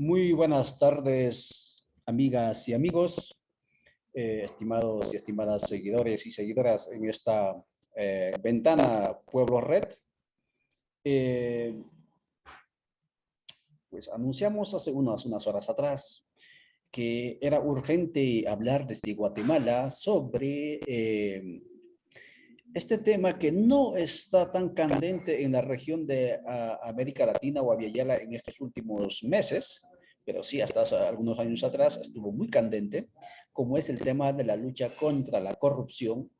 Muy buenas tardes, amigas y amigos, estimados y estimadas seguidores y seguidoras en esta ventana Pueblo Red. Pues anunciamos hace unas horas atrás que era urgente hablar desde Guatemala sobre este tema que no está tan candente en la región de América Latina o Aviala en estos últimos meses, pero sí hasta hace algunos años atrás estuvo muy candente, como es el tema de la lucha contra la corrupción.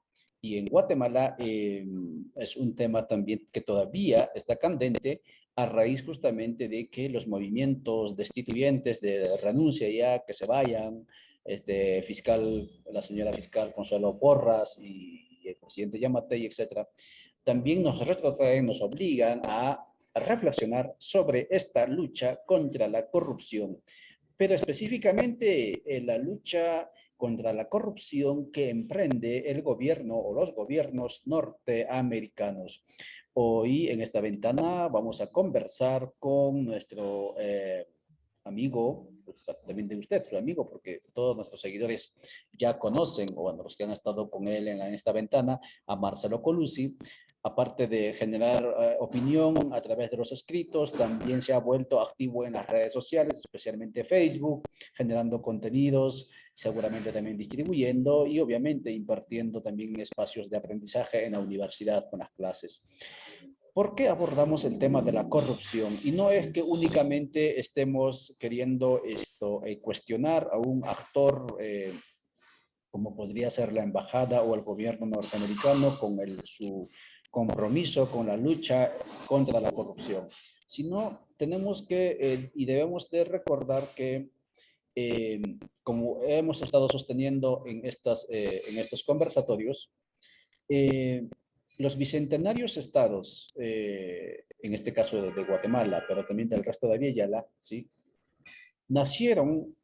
Y en Guatemala es un tema también que todavía está candente a raíz justamente de que los movimientos destituyentes de renuncia ya, que se vayan, fiscal, la señora fiscal Consuelo Porras y el presidente Yamatei, etcétera, también nos retrotraen, nos obligan a reflexionar sobre esta lucha contra la corrupción, pero específicamente la lucha contra la corrupción que emprende el gobierno o los gobiernos norteamericanos. Hoy en esta ventana vamos a conversar con nuestro amigo, también de usted, su amigo, porque todos nuestros seguidores ya conocen, o bueno, los que han estado con él en esta ventana, a Marcelo Colucci. Aparte de generar opinión a través de los escritos, también se ha vuelto activo en las redes sociales, especialmente Facebook, generando contenidos, seguramente también distribuyendo y obviamente impartiendo también espacios de aprendizaje en la universidad con las clases. ¿Por qué abordamos el tema de la corrupción? Y no es que únicamente estemos queriendo cuestionar a un actor como podría ser la embajada o el gobierno norteamericano con su compromiso con la lucha contra la corrupción, sino tenemos que y debemos de recordar que como hemos estado sosteniendo en estos conversatorios, los bicentenarios estados, en este caso de Guatemala, pero también del resto de Aviala, ¿sí? Nacieron,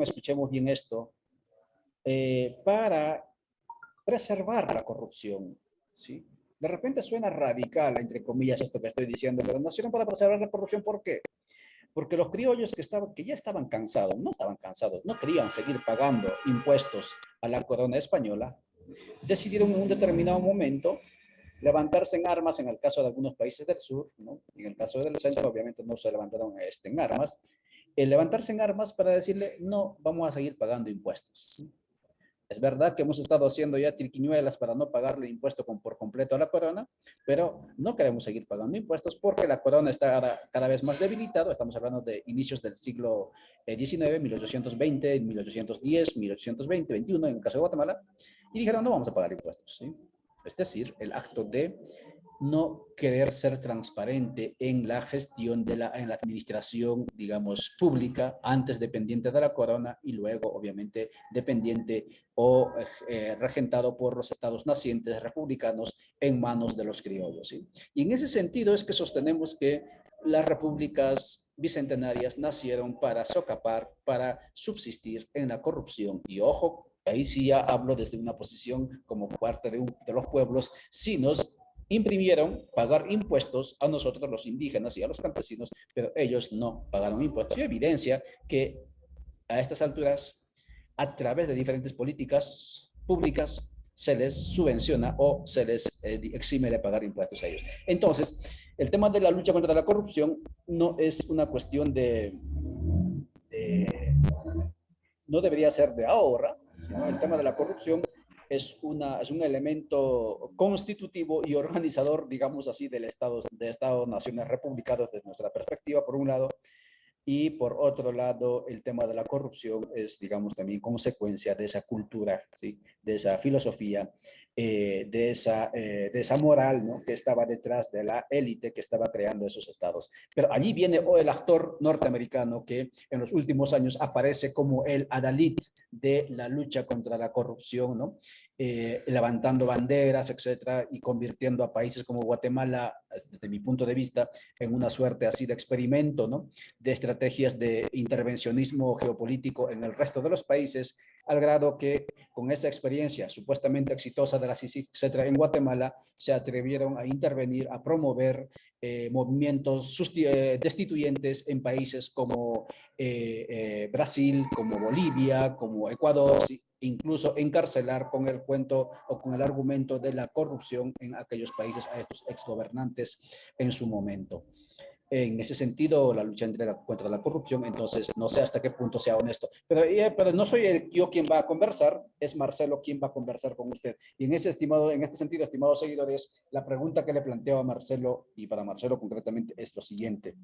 escuchemos bien esto, para preservar la corrupción, ¿sí? De repente suena radical, entre comillas, esto que estoy diciendo, pero nacieron para preservar la corrupción. ¿Por qué? Porque los criollos que ya estaban cansados, no querían seguir pagando impuestos a la corona española, decidieron en un determinado momento levantarse en armas, en el caso de algunos países del sur, ¿no? En el caso del centro, obviamente no se levantaron en armas, levantarse en armas para decirle, no, vamos a seguir pagando impuestos. Es verdad que hemos estado haciendo ya triquiñuelas para no pagarle impuesto por completo a la corona, pero no queremos seguir pagando impuestos porque la corona está cada vez más debilitada. Estamos hablando de inicios del siglo XIX, 1820, 1810, 1820, 21 en el caso de Guatemala, y dijeron no vamos a pagar impuestos, ¿sí? Es decir, el acto de no querer ser transparente en la gestión en la administración, digamos, pública, antes dependiente de la corona y luego, obviamente, dependiente o regentado por los estados nacientes republicanos en manos de los criollos, ¿sí? Y en ese sentido es que sostenemos que las repúblicas bicentenarias nacieron para socapar, para subsistir en la corrupción. Y ojo, ahí sí ya hablo desde una posición como parte de los pueblos, si nos imprimieron pagar impuestos a nosotros los indígenas y a los campesinos, pero ellos no pagaron impuestos. Y evidencia que a estas alturas, a través de diferentes políticas públicas, se les subvenciona o se les exime de pagar impuestos a ellos. Entonces, el tema de la lucha contra la corrupción no es una cuestión no debería ser de ahora, sino el tema de la corrupción es un elemento constitutivo y organizador, digamos así, de Estado, naciones republicanos desde nuestra perspectiva, por un lado, y por otro lado, el tema de la corrupción es, digamos, también consecuencia de esa cultura, ¿sí? De esa filosofía, de esa moral, ¿no? Que estaba detrás de la élite que estaba creando esos estados. Pero allí viene el actor norteamericano que en los últimos años aparece como el adalid de la lucha contra la corrupción, ¿no? levantando banderas, etcétera, y convirtiendo a países como Guatemala, desde mi punto de vista, en una suerte así de experimento, ¿no? De estrategias de intervencionismo geopolítico en el resto de los países, al grado que con esa experiencia supuestamente exitosa de la CICIG, etcétera, en Guatemala, se atrevieron a intervenir, a promover movimientos destituyentes en países como Brasil, como Bolivia, como Ecuador, incluso encarcelar con el cuento o con el argumento de la corrupción en aquellos países a estos exgobernantes en su momento. En ese sentido, la lucha contra la corrupción, entonces no sé hasta qué punto sea honesto. Pero no soy yo quien va a conversar, es Marcelo quien va a conversar con usted. Y en este sentido, estimados seguidores, la pregunta que le planteo a Marcelo, y para Marcelo concretamente, es lo siguiente.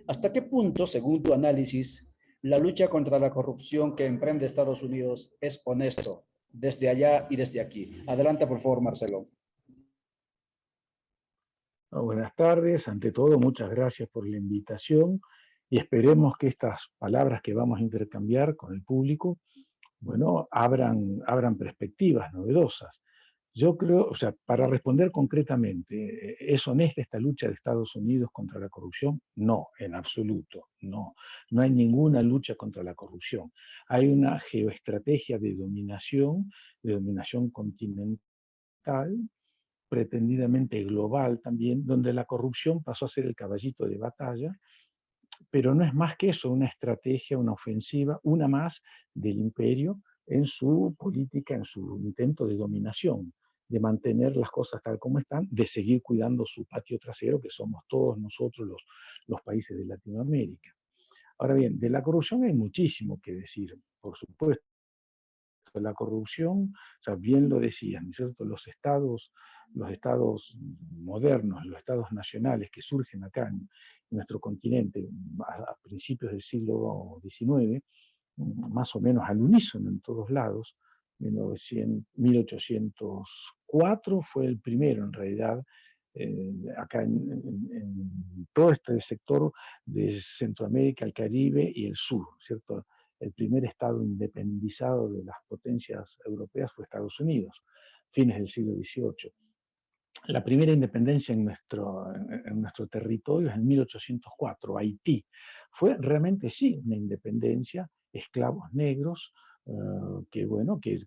¿Hasta qué punto, según tu análisis, la lucha contra la corrupción que emprende Estados Unidos es honesto desde allá y desde aquí? Adelante, por favor, Marcelo. Buenas tardes. Ante todo, muchas gracias por la invitación y esperemos que estas palabras que vamos a intercambiar con el público, bueno, abran perspectivas novedosas. Yo creo, o sea, para responder concretamente, ¿es honesta esta lucha de Estados Unidos contra la corrupción? No, en absoluto, no. No hay ninguna lucha contra la corrupción. Hay una geoestrategia de dominación continental, pretendidamente global también, donde la corrupción pasó a ser el caballito de batalla, pero no es más que eso, una estrategia, una ofensiva, una más del imperio en su política, en su intento de dominación, de mantener las cosas tal como están, de seguir cuidando su patio trasero, que somos todos nosotros los países de Latinoamérica. Ahora bien, de la corrupción hay muchísimo que decir, por supuesto. La corrupción, o sea, bien lo decían, ¿no es cierto? Los estados modernos, los estados nacionales que surgen acá en nuestro continente a principios del siglo XIX, más o menos al unísono en todos lados, 1804 fue el primero en realidad, acá en todo este sector de Centroamérica, el Caribe y el sur, ¿cierto? El primer estado independizado de las potencias europeas fue Estados Unidos, fines del siglo XVIII. La primera independencia en nuestro territorio es en 1804, Haití. Fue realmente sí una independencia, esclavos negros, que, bueno, que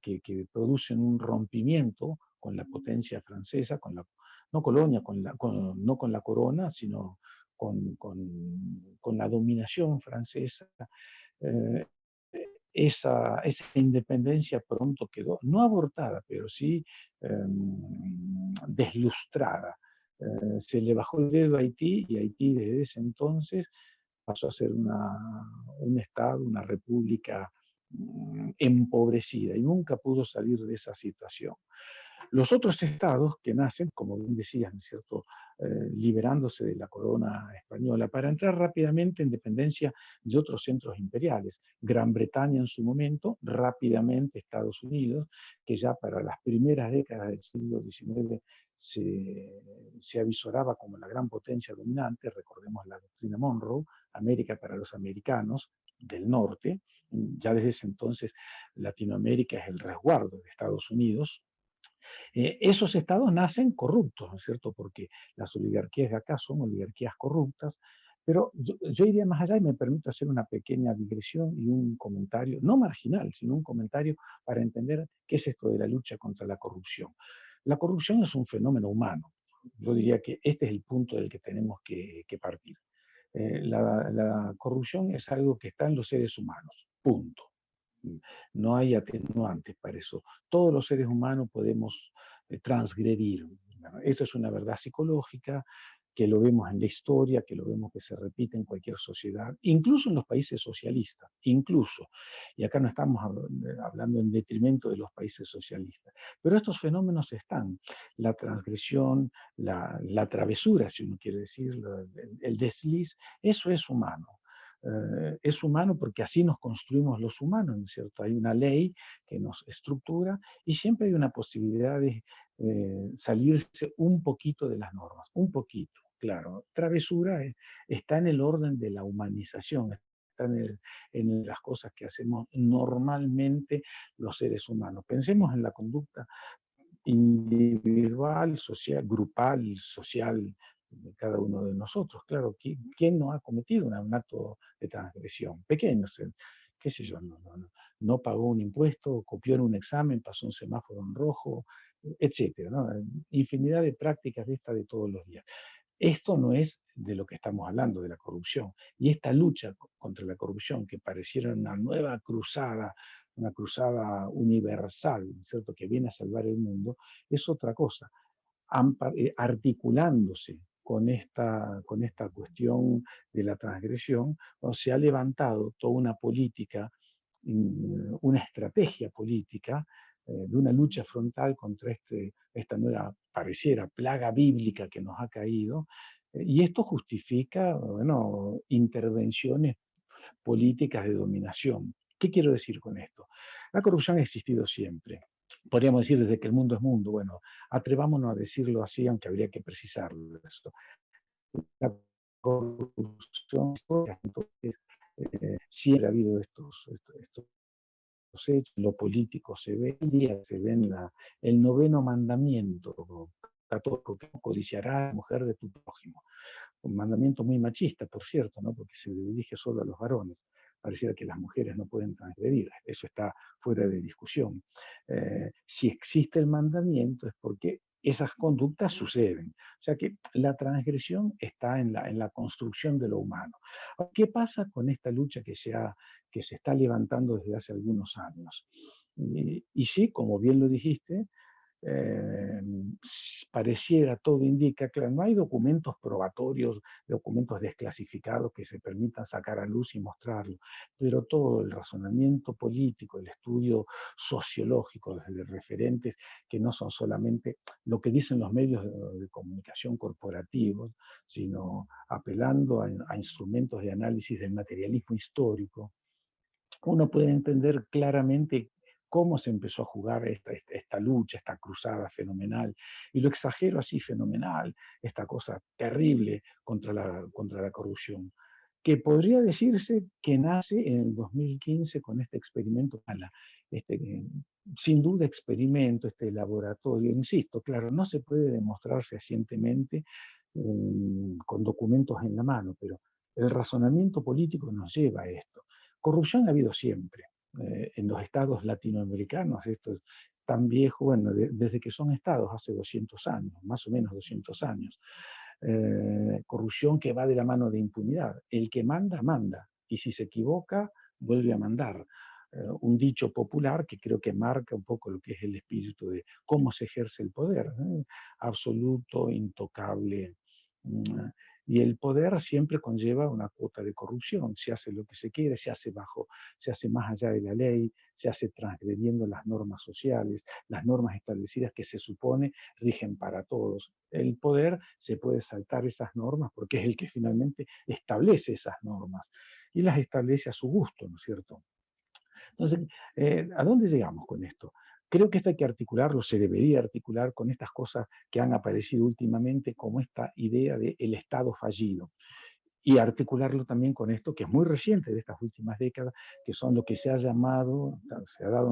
producen un rompimiento con la potencia francesa, no colonia, no con la corona, sino con la dominación francesa. Eh, esa independencia pronto quedó, no abortada, pero sí deslustrada. Se le bajó el dedo a Haití y Haití desde ese entonces pasó a ser un Estado, una república empobrecida y nunca pudo salir de esa situación. Los otros estados que nacen, como bien decías, ¿no es cierto?, liberándose de la corona española para entrar rápidamente en dependencia de otros centros imperiales. Gran Bretaña en su momento, rápidamente Estados Unidos, que ya para las primeras décadas del siglo XIX se avisoraba como la gran potencia dominante, recordemos la doctrina Monroe, América para los americanos del norte. Ya desde ese entonces Latinoamérica es el resguardo de Estados Unidos. Esos estados nacen corruptos, ¿no es cierto? Porque las oligarquías de acá son oligarquías corruptas, pero yo iría más allá y me permito hacer una pequeña digresión y un comentario, no marginal, sino un comentario para entender qué es esto de la lucha contra la corrupción. La corrupción es un fenómeno humano. Yo diría que este es el punto del que tenemos que partir. La corrupción es algo que está en los seres humanos, punto. No hay atenuantes para eso. Todos los seres humanos podemos transgredir. Esto es una verdad psicológica que lo vemos en la historia, que lo vemos que se repite en cualquier sociedad, incluso en los países socialistas, incluso. Y acá no estamos hablando en detrimento de los países socialistas. Pero estos fenómenos están. La transgresión, la travesura, si uno quiere decir, el desliz, eso es humano. Es humano porque así nos construimos los humanos, ¿no es cierto? Hay una ley que nos estructura y siempre hay una posibilidad de salirse un poquito de las normas, un poquito, claro. Travesura está en el orden de la humanización, está en las cosas que hacemos normalmente los seres humanos. Pensemos en la conducta individual, social, grupal, social de cada uno de nosotros. Claro, ¿quién no ha cometido un acto de transgresión? Pequeños, qué sé yo, no pagó un impuesto, copió en un examen, pasó un semáforo en rojo, etcétera, ¿no? Infinidad de prácticas de estas de todos los días. Esto no es de lo que estamos hablando, de la corrupción. Y esta lucha contra la corrupción, que pareciera una cruzada universal, ¿cierto?, que viene a salvar el mundo, es otra cosa. Articulándose con esta cuestión de la transgresión, se ha levantado toda una política, una estrategia política de una lucha frontal contra esta nueva, pareciera, plaga bíblica que nos ha caído, y esto justifica, bueno, intervenciones políticas de dominación. ¿Qué quiero decir con esto? La corrupción ha existido siempre. Podríamos decir desde que el mundo es mundo. Bueno, atrevámonos a decirlo así, aunque habría que precisarlo. Esto. La corrupción, entonces, siempre ha habido estos hechos, lo político se ve, se ve en el noveno mandamiento católico, que codiciarás a la mujer de tu prójimo. Un mandamiento muy machista, por cierto, ¿no?, porque se dirige solo a los varones. Pareciera que las mujeres no pueden transgredir, eso está fuera de discusión. Si existe el mandamiento es porque esas conductas suceden. O sea que la transgresión está en la construcción de lo humano. ¿Qué pasa con esta lucha que se está levantando desde hace algunos años? Y sí, como bien lo dijiste, eh, pareciera, todo indica, claro, no hay documentos probatorios, documentos desclasificados que se permitan sacar a luz y mostrarlo, pero todo el razonamiento político, el estudio sociológico desde referentes que no son solamente lo que dicen los medios de comunicación corporativos, sino apelando a instrumentos de análisis del materialismo histórico, uno puede entender claramente cómo se empezó a jugar esta lucha, esta cruzada fenomenal, y lo exagero así, fenomenal, esta cosa terrible contra la corrupción, que podría decirse que nace en el 2015 con este experimento, este, sin duda experimento, este laboratorio, insisto, claro, no se puede demostrar fehacientemente con documentos en la mano, pero el razonamiento político nos lleva a esto. Corrupción ha habido siempre. En los estados latinoamericanos, esto es tan viejo, bueno, desde que son estados, hace 200 años, más o menos 200 años. Corrupción que va de la mano de impunidad. El que manda, manda. Y si se equivoca, vuelve a mandar. Un dicho popular que creo que marca un poco lo que es el espíritu de cómo se ejerce el poder. Absoluto, intocable. Y el poder siempre conlleva una cuota de corrupción. Se hace lo que se quiere, se hace más allá de la ley, se hace transgrediendo las normas sociales, las normas establecidas que se supone rigen para todos. El poder se puede saltar esas normas porque es el que finalmente establece esas normas y las establece a su gusto, ¿no es cierto? Entonces, ¿a dónde llegamos con esto? Creo que esto hay que articularlo, se debería articular con estas cosas que han aparecido últimamente, como esta idea del Estado fallido. Y articularlo también con esto que es muy reciente de estas últimas décadas, que son lo que se ha dado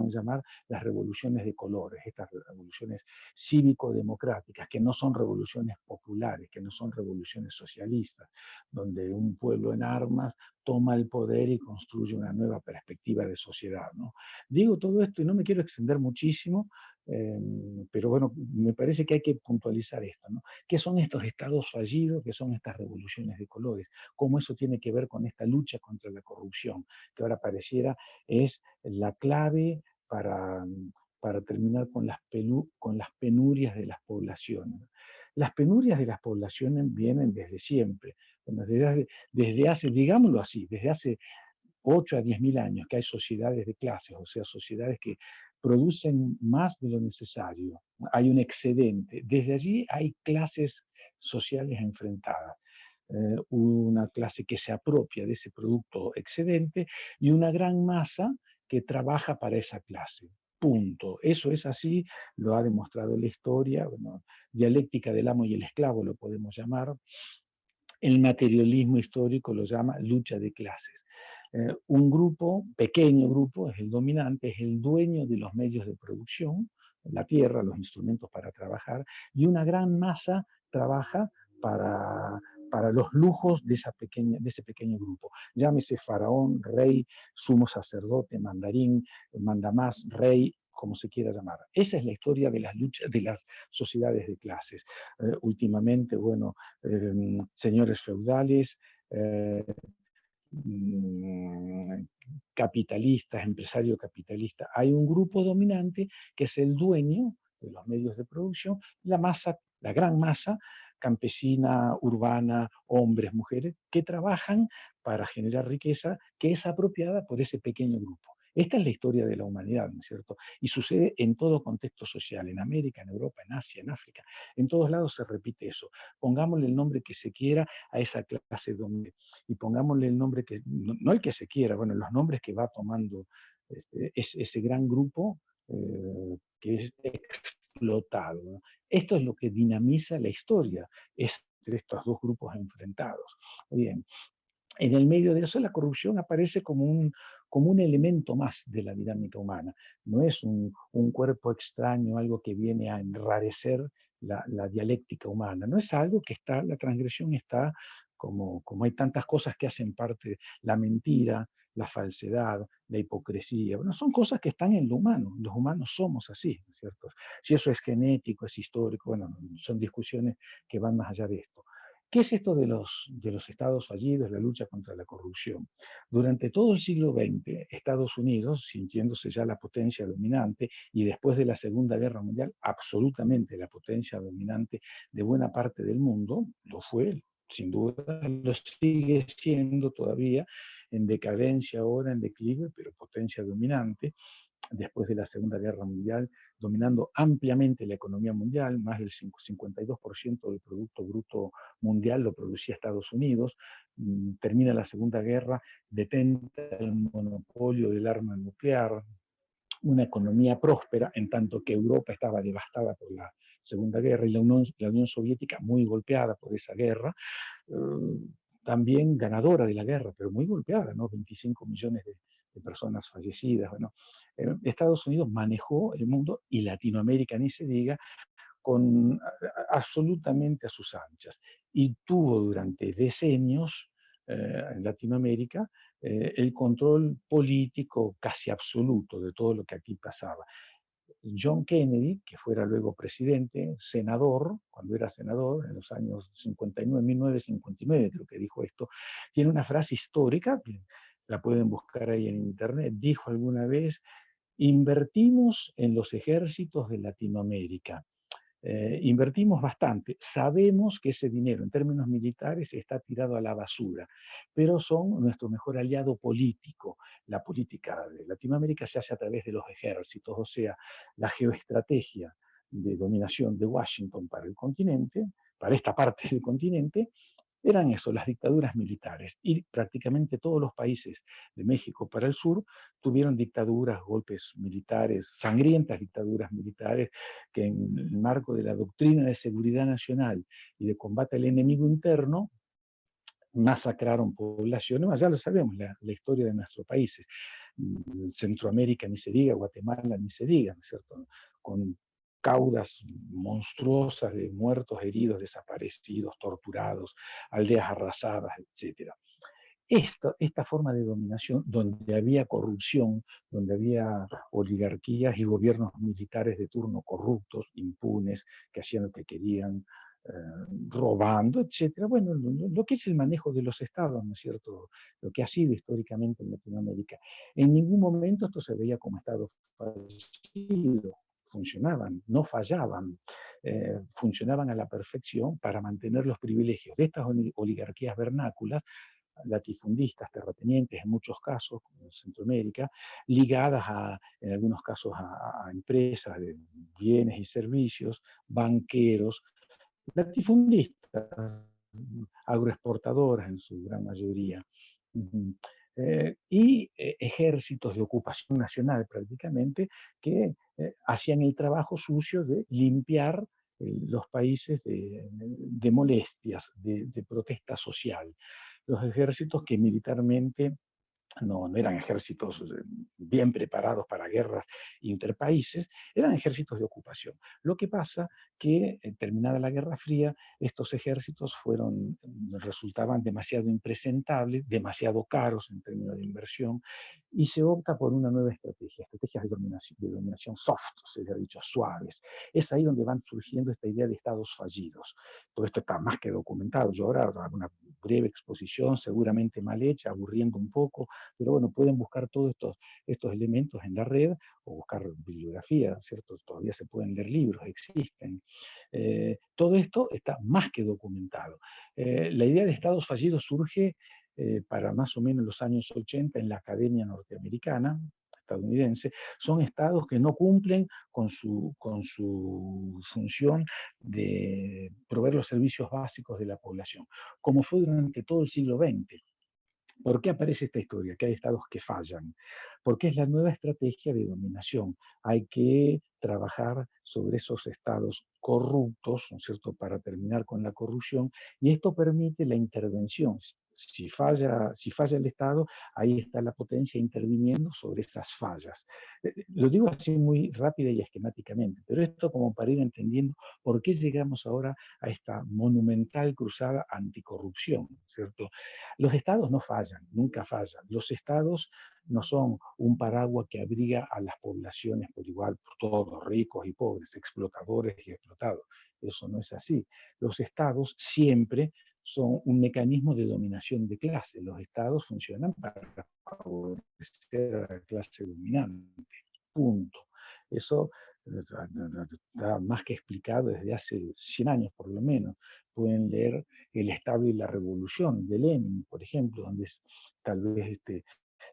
en llamar las revoluciones de colores, estas revoluciones cívico-democráticas, que no son revoluciones populares, que no son revoluciones socialistas, donde un pueblo en armas toma el poder y construye una nueva perspectiva de sociedad, ¿no? Digo todo esto y no me quiero extender muchísimo, pero bueno, me parece que hay que puntualizar esto, ¿no? ¿Qué son estos estados fallidos? ¿Qué son estas revoluciones de colores? ¿Cómo eso tiene que ver con esta lucha contra la corrupción, que ahora pareciera es la clave para terminar con las penurias de las poblaciones? Las penurias de las poblaciones vienen desde siempre, bueno, desde hace, digámoslo así, desde hace 8 a 10 mil años que hay sociedades de clases, o sea, sociedades que producen más de lo necesario, hay un excedente. Desde allí hay clases sociales enfrentadas. Una clase que se apropia de ese producto excedente y una gran masa que trabaja para esa clase. Punto. Eso es así, lo ha demostrado la historia, bueno, dialéctica del amo y el esclavo lo podemos llamar. El materialismo histórico lo llama lucha de clases. Un grupo, pequeño grupo, es el dominante, es el dueño de los medios de producción, la tierra, los instrumentos para trabajar, y una gran masa trabaja para los lujos de ese pequeño grupo. Llámese faraón, rey, sumo sacerdote, mandarín, mandamás, rey, como se quiera llamar. Esa es la historia de las luchas de las sociedades de clases. Últimamente, bueno, señores feudales, eh, capitalistas, empresario capitalista. Hay un grupo dominante que es el dueño de los medios de producción, la masa, la gran masa campesina, urbana, hombres, mujeres, que trabajan para generar riqueza que es apropiada por ese pequeño grupo. Esta es la historia de la humanidad, ¿no es cierto? Y sucede en todo contexto social, en América, en Europa, en Asia, en África. En todos lados se repite eso. Pongámosle el nombre que se quiera a esa clase dominante y pongámosle el nombre que, no el que se quiera, bueno, los nombres que va tomando ese gran grupo que es explotado, ¿no? Esto es lo que dinamiza la historia, es de estos dos grupos enfrentados. Bien, en el medio de eso la corrupción aparece como un elemento más de la dinámica humana. No es un cuerpo extraño, algo que viene a enrarecer la dialéctica humana. No es algo que está, la transgresión está como hay tantas cosas que hacen parte, la mentira, la falsedad, la hipocresía. Bueno, son cosas que están en lo humano. Los humanos somos así, ¿no es cierto? Si eso es genético, es histórico, bueno, son discusiones que van más allá de esto. ¿Qué es esto de los estados fallidos, la lucha contra la corrupción? Durante todo el siglo XX, Estados Unidos, sintiéndose ya la potencia dominante, y después de la Segunda Guerra Mundial, absolutamente la potencia dominante de buena parte del mundo, lo fue, sin duda, lo sigue siendo todavía, en decadencia ahora, en declive, pero potencia dominante, después de la Segunda Guerra Mundial, dominando ampliamente la economía mundial, más del 52% del Producto Bruto Mundial lo producía Estados Unidos, termina la Segunda Guerra, detenta el monopolio del arma nuclear, una economía próspera, en tanto que Europa estaba devastada por la Segunda Guerra y la Unión Soviética muy golpeada por esa guerra, también ganadora de la guerra, pero muy golpeada, ¿no? 25 millones de personas fallecidas. Bueno, Estados Unidos manejó el mundo y Latinoamérica, ni se diga, con absolutamente a sus anchas. Y tuvo durante decenios en Latinoamérica el control político casi absoluto de todo lo que aquí pasaba. John Kennedy, que fuera luego presidente, senador, cuando era senador, en los años 59, 1959 creo que dijo esto, tiene una frase histórica, que la pueden buscar ahí en internet, dijo alguna vez, invertimos en los ejércitos de Latinoamérica. Invertimos bastante. Sabemos que ese dinero en términos militares está tirado a la basura, pero son nuestro mejor aliado político. La política de Latinoamérica se hace a través de los ejércitos, o sea, la geoestrategia de dominación de Washington para el continente, para esta parte del continente, eran eso, las dictaduras militares. Y prácticamente todos los países de México para el sur tuvieron dictaduras, golpes militares, sangrientas dictaduras militares, que en el marco de la doctrina de seguridad nacional y de combate al enemigo interno, masacraron poblaciones, ya lo sabemos, la historia de nuestros países. Centroamérica ni se diga, Guatemala ni se diga, ¿no es cierto? Con caudas monstruosas de muertos, heridos, desaparecidos, torturados, aldeas arrasadas, etc. Esta forma de dominación, donde había corrupción, donde había oligarquías y gobiernos militares de turno corruptos, impunes, que hacían lo que querían, robando, etcétera. Bueno, lo que es el manejo de los estados, ¿no es cierto? Lo que ha sido históricamente en Latinoamérica. En ningún momento esto se veía como estado fallido. Funcionaban, no fallaban, funcionaban a la perfección para mantener los privilegios de estas oligarquías vernáculas, latifundistas, terratenientes en muchos casos, como en Centroamérica, ligadas en algunos casos a empresas de bienes y servicios, banqueros, latifundistas, agroexportadoras en su gran mayoría, y ejércitos de ocupación nacional prácticamente que hacían el trabajo sucio de limpiar los países de molestias, de protesta social. Los ejércitos que militarmente no eran ejércitos bien preparados para guerras interpaíses, eran ejércitos de ocupación. Lo que pasa que, terminada la Guerra Fría, estos ejércitos resultaban demasiado impresentables, demasiado caros en términos de inversión, y se opta por una nueva estrategia, estrategias de dominación soft, se ha dicho, suaves. Es ahí donde van surgiendo esta idea de estados fallidos. Todo esto está más que documentado. Yo ahora hago una breve exposición, seguramente mal hecha, aburriendo un poco, pero bueno, pueden buscar todos estos elementos en la red o buscar bibliografía, ¿cierto? Todavía se pueden leer libros, existen. Todo esto está más que documentado. La idea de estados fallidos surge para más o menos los años 80 en la Academia Norteamericana, estadounidense. Son estados que no cumplen con su función de proveer los servicios básicos de la población, como fue durante todo el siglo XX. ¿Por qué aparece esta historia? Que hay estados que fallan. Porque es la nueva estrategia de dominación. Hay que trabajar sobre esos estados corruptos, ¿no es cierto?, para terminar con la corrupción, y esto permite la intervención. Si falla el Estado, ahí está la potencia interviniendo sobre esas fallas. Lo digo así muy rápida y esquemáticamente, pero esto como para ir entendiendo por qué llegamos ahora a esta monumental cruzada anticorrupción, ¿cierto? Los estados no fallan, nunca fallan. Los estados no son un paraguas que abriga a las poblaciones por igual, por todos, ricos y pobres, explotadores y explotados. Eso no es así. Los estados siempre son un mecanismo de dominación de clase. Los estados funcionan para favorecer a la clase dominante. Punto. Eso está más que explicado desde hace 100 años por lo menos. Pueden leer El Estado y la Revolución de Lenin, por ejemplo, donde tal vez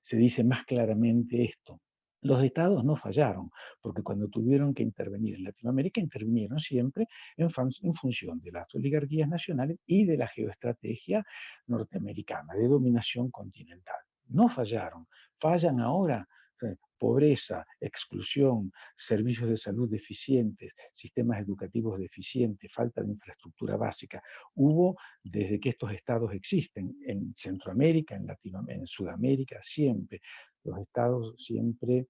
se dice más claramente esto. Los estados no fallaron, porque cuando tuvieron que intervenir en Latinoamérica, intervinieron siempre en función de las oligarquías nacionales y de la geoestrategia norteamericana, de dominación continental. No fallaron, fallan ahora. Pobreza, exclusión, servicios de salud deficientes, sistemas educativos deficientes, falta de infraestructura básica. Hubo desde que estos estados existen, en Centroamérica, en Latinoamérica, en Sudamérica, siempre. Los estados siempre,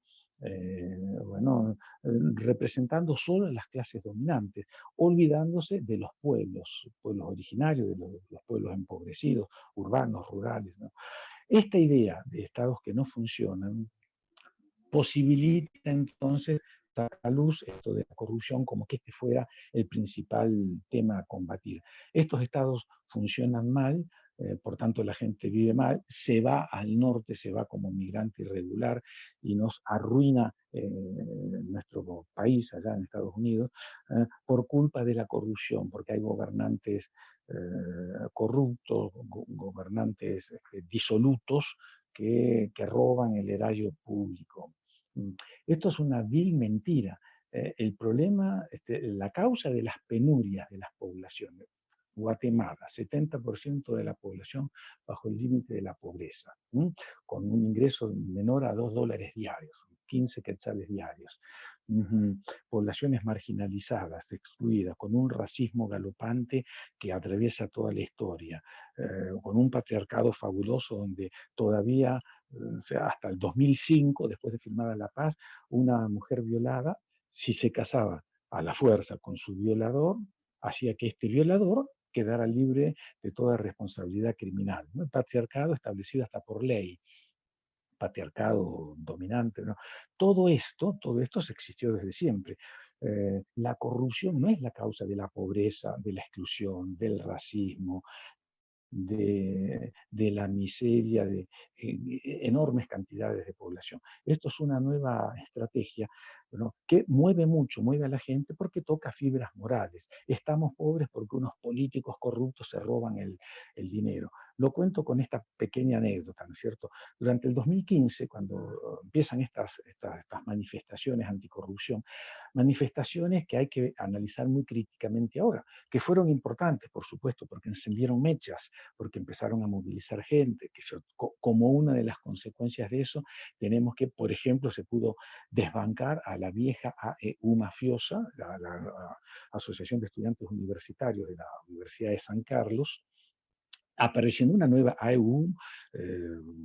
bueno, representando solo a las clases dominantes, olvidándose de los pueblos originarios, de los pueblos empobrecidos, urbanos, rurales, ¿no? Esta idea de estados que no funcionan posibilita entonces sacar a luz esto de la corrupción como que este fuera el principal tema a combatir. Estos estados funcionan mal, por tanto la gente vive mal, se va al norte, se va como migrante irregular y nos arruina nuestro país allá en Estados Unidos por culpa de la corrupción, porque hay gobernantes corruptos, gobernantes disolutos que roban el erario público. Esto es una vil mentira. El problema, la causa de las penurias de las poblaciones. Guatemala, 70% de la población bajo el límite de la pobreza, con un ingreso menor a $2 diarios, 15 quetzales diarios. Poblaciones marginalizadas, excluidas, con un racismo galopante que atraviesa toda la historia, con un patriarcado fabuloso donde todavía hasta el 2005, después de firmada la paz, una mujer violada, si se casaba a la fuerza con su violador, hacía que este violador quedara libre de toda responsabilidad criminal, ¿no? El patriarcado establecido hasta por ley, patriarcado dominante, ¿no? Todo esto se existió desde siempre. La corrupción no es la causa de la pobreza, de la exclusión, del racismo, de la miseria de enormes cantidades de población. Esto es una nueva estrategia, ¿no?, que mueve a la gente porque toca fibras morales. Estamos pobres porque unos políticos corruptos se roban el dinero. Lo cuento con esta pequeña anécdota, ¿no es cierto? Durante el 2015, cuando empiezan estas manifestaciones anticorrupción, manifestaciones que hay que analizar muy críticamente ahora, que fueron importantes, por supuesto, porque encendieron mechas, porque empezaron a movilizar gente, como una de las consecuencias de eso, tenemos que, por ejemplo, se pudo desbancar a la vieja AEU mafiosa, la Asociación de Estudiantes Universitarios de la Universidad de San Carlos, apareciendo una nueva AEU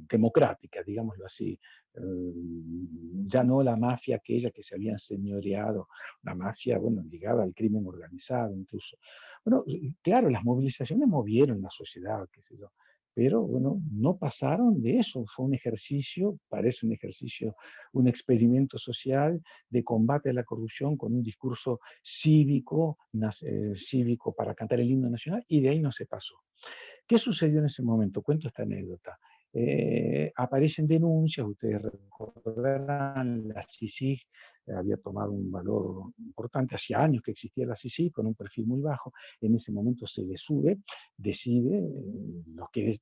democrática, digámoslo así. Ya no la mafia aquella que se habían señoreado, la mafia, bueno, ligada al crimen organizado incluso. Bueno, claro, las movilizaciones movieron la sociedad, qué sé yo, pero bueno, no pasaron de eso. Fue un ejercicio, parece un ejercicio, un experimento social de combate a la corrupción con un discurso cívico, cívico para cantar el himno nacional, y de ahí no se pasó. ¿Qué sucedió en ese momento? Cuento esta anécdota. Aparecen denuncias, ustedes recordarán, la CICIG había tomado un valor importante, hacía años que existía la CICIG con un perfil muy bajo, en ese momento se le sube, decide,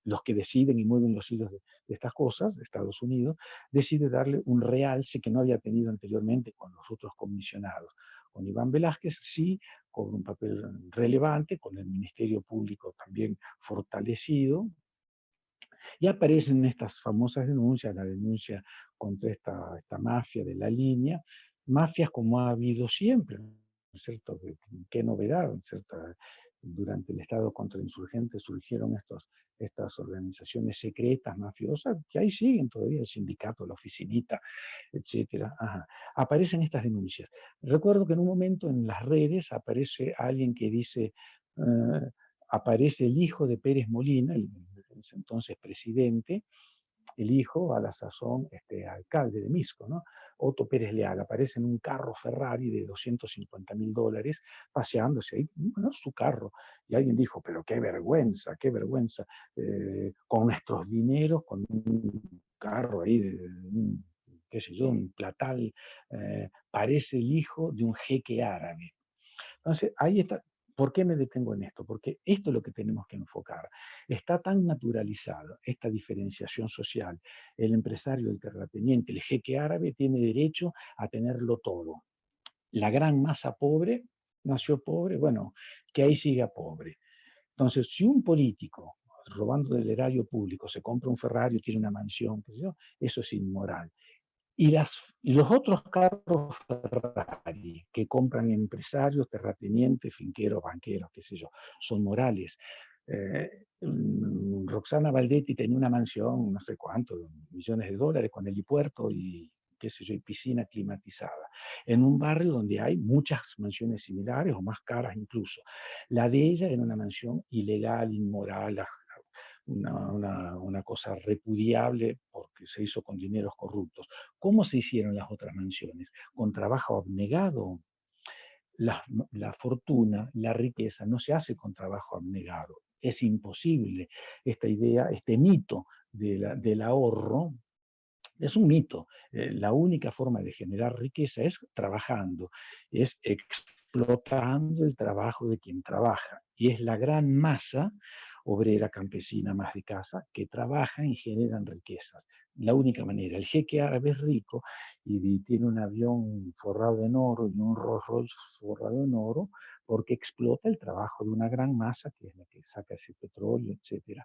los que deciden y mueven los hilos de estas cosas, Estados Unidos, decide darle un realce que no había tenido anteriormente con los otros comisionados. Con Iván Velázquez sí, con un papel relevante, con el Ministerio Público también fortalecido, y aparecen estas famosas denuncias, la denuncia contra esta mafia de la línea, mafias como ha habido siempre, ¿no es cierto? ¿Qué novedad, ¿no es cierto? Durante el Estado contrainsurgente surgieron estas organizaciones secretas, mafiosas, que ahí siguen todavía, el sindicato, la oficinita, etcétera. Ajá. Aparecen estas denuncias. Recuerdo que en un momento en las redes aparece alguien que dice, aparece el hijo de Pérez Molina, el entonces presidente, el hijo, a la sazón, alcalde de Misco, ¿no? Otto Pérez Leal, aparece en un carro Ferrari de $250.000, paseándose ahí, bueno, su carro. Y alguien dijo, pero qué vergüenza, con nuestros dineros, con un carro ahí, qué sé yo, un platal, parece el hijo de un jeque árabe. Entonces, ahí está. ¿Por qué me detengo en esto? Porque esto es lo que tenemos que enfocar. Está tan naturalizado esta diferenciación social. El empresario, el terrateniente, el jeque árabe tiene derecho a tenerlo todo. La gran masa pobre nació pobre, bueno, que ahí siga pobre. Entonces, si un político, robando del erario público, se compra un Ferrari, tiene una mansión, qué sé yo, eso es inmoral. Y los otros carros Ferrari que compran empresarios, terratenientes, finqueros, banqueros, qué sé yo, son morales. Roxana Valdetti tenía una mansión, no sé cuánto, millones de dólares con helipuerto y qué sé yo, y piscina climatizada, en un barrio donde hay muchas mansiones similares o más caras incluso. La de ella era una mansión ilegal, inmoral, una cosa repudiable porque se hizo con dineros corruptos. ¿Cómo se hicieron las otras mansiones? Con trabajo abnegado. La fortuna, la riqueza no se hace con trabajo abnegado. Es imposible. Esta idea, este mito del ahorro, es un mito. La única forma de generar riqueza es trabajando, es explotando el trabajo de quien trabaja. Y es la gran masa obrera, campesina, más de casa, que trabajan y generan riquezas. La única manera. El jeque árabe es rico y tiene un avión forrado en oro y un Rolls Royce forrado en oro porque explota el trabajo de una gran masa que es la que saca ese petróleo, etc.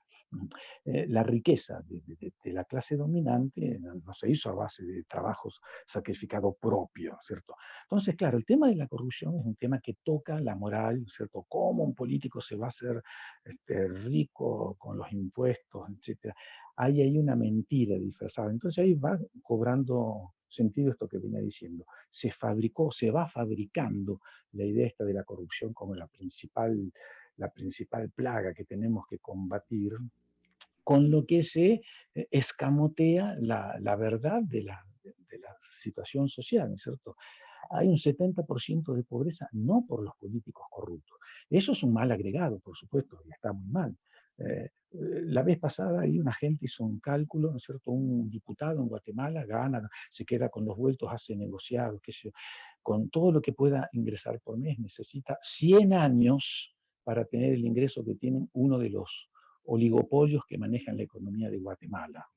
La riqueza de la clase dominante no se hizo a base de trabajos sacrificados propios, ¿cierto? Entonces, claro, el tema de la corrupción es un tema que toca la moral, ¿cierto? ¿Cómo un político se va a hacer rico con los impuestos, etcétera? Ahí hay una mentira disfrazada. Entonces ahí va cobrando sentido esto que venía diciendo. Se fabricó, se va fabricando la idea esta de la corrupción como la principal plaga que tenemos que combatir, con lo que se escamotea la verdad de la situación social, ¿no es cierto? Hay un 70% de pobreza no por los políticos corruptos. Eso es un mal agregado, por supuesto, y está muy mal. La vez pasada ahí una gente hizo un cálculo, ¿no es cierto? Un diputado en Guatemala gana, se queda con los vueltos, hace negociados, qué sé yo. Con todo lo que pueda ingresar por mes necesita 100 años para tener el ingreso que tienen uno de los oligopolios que manejan la economía de Guatemala,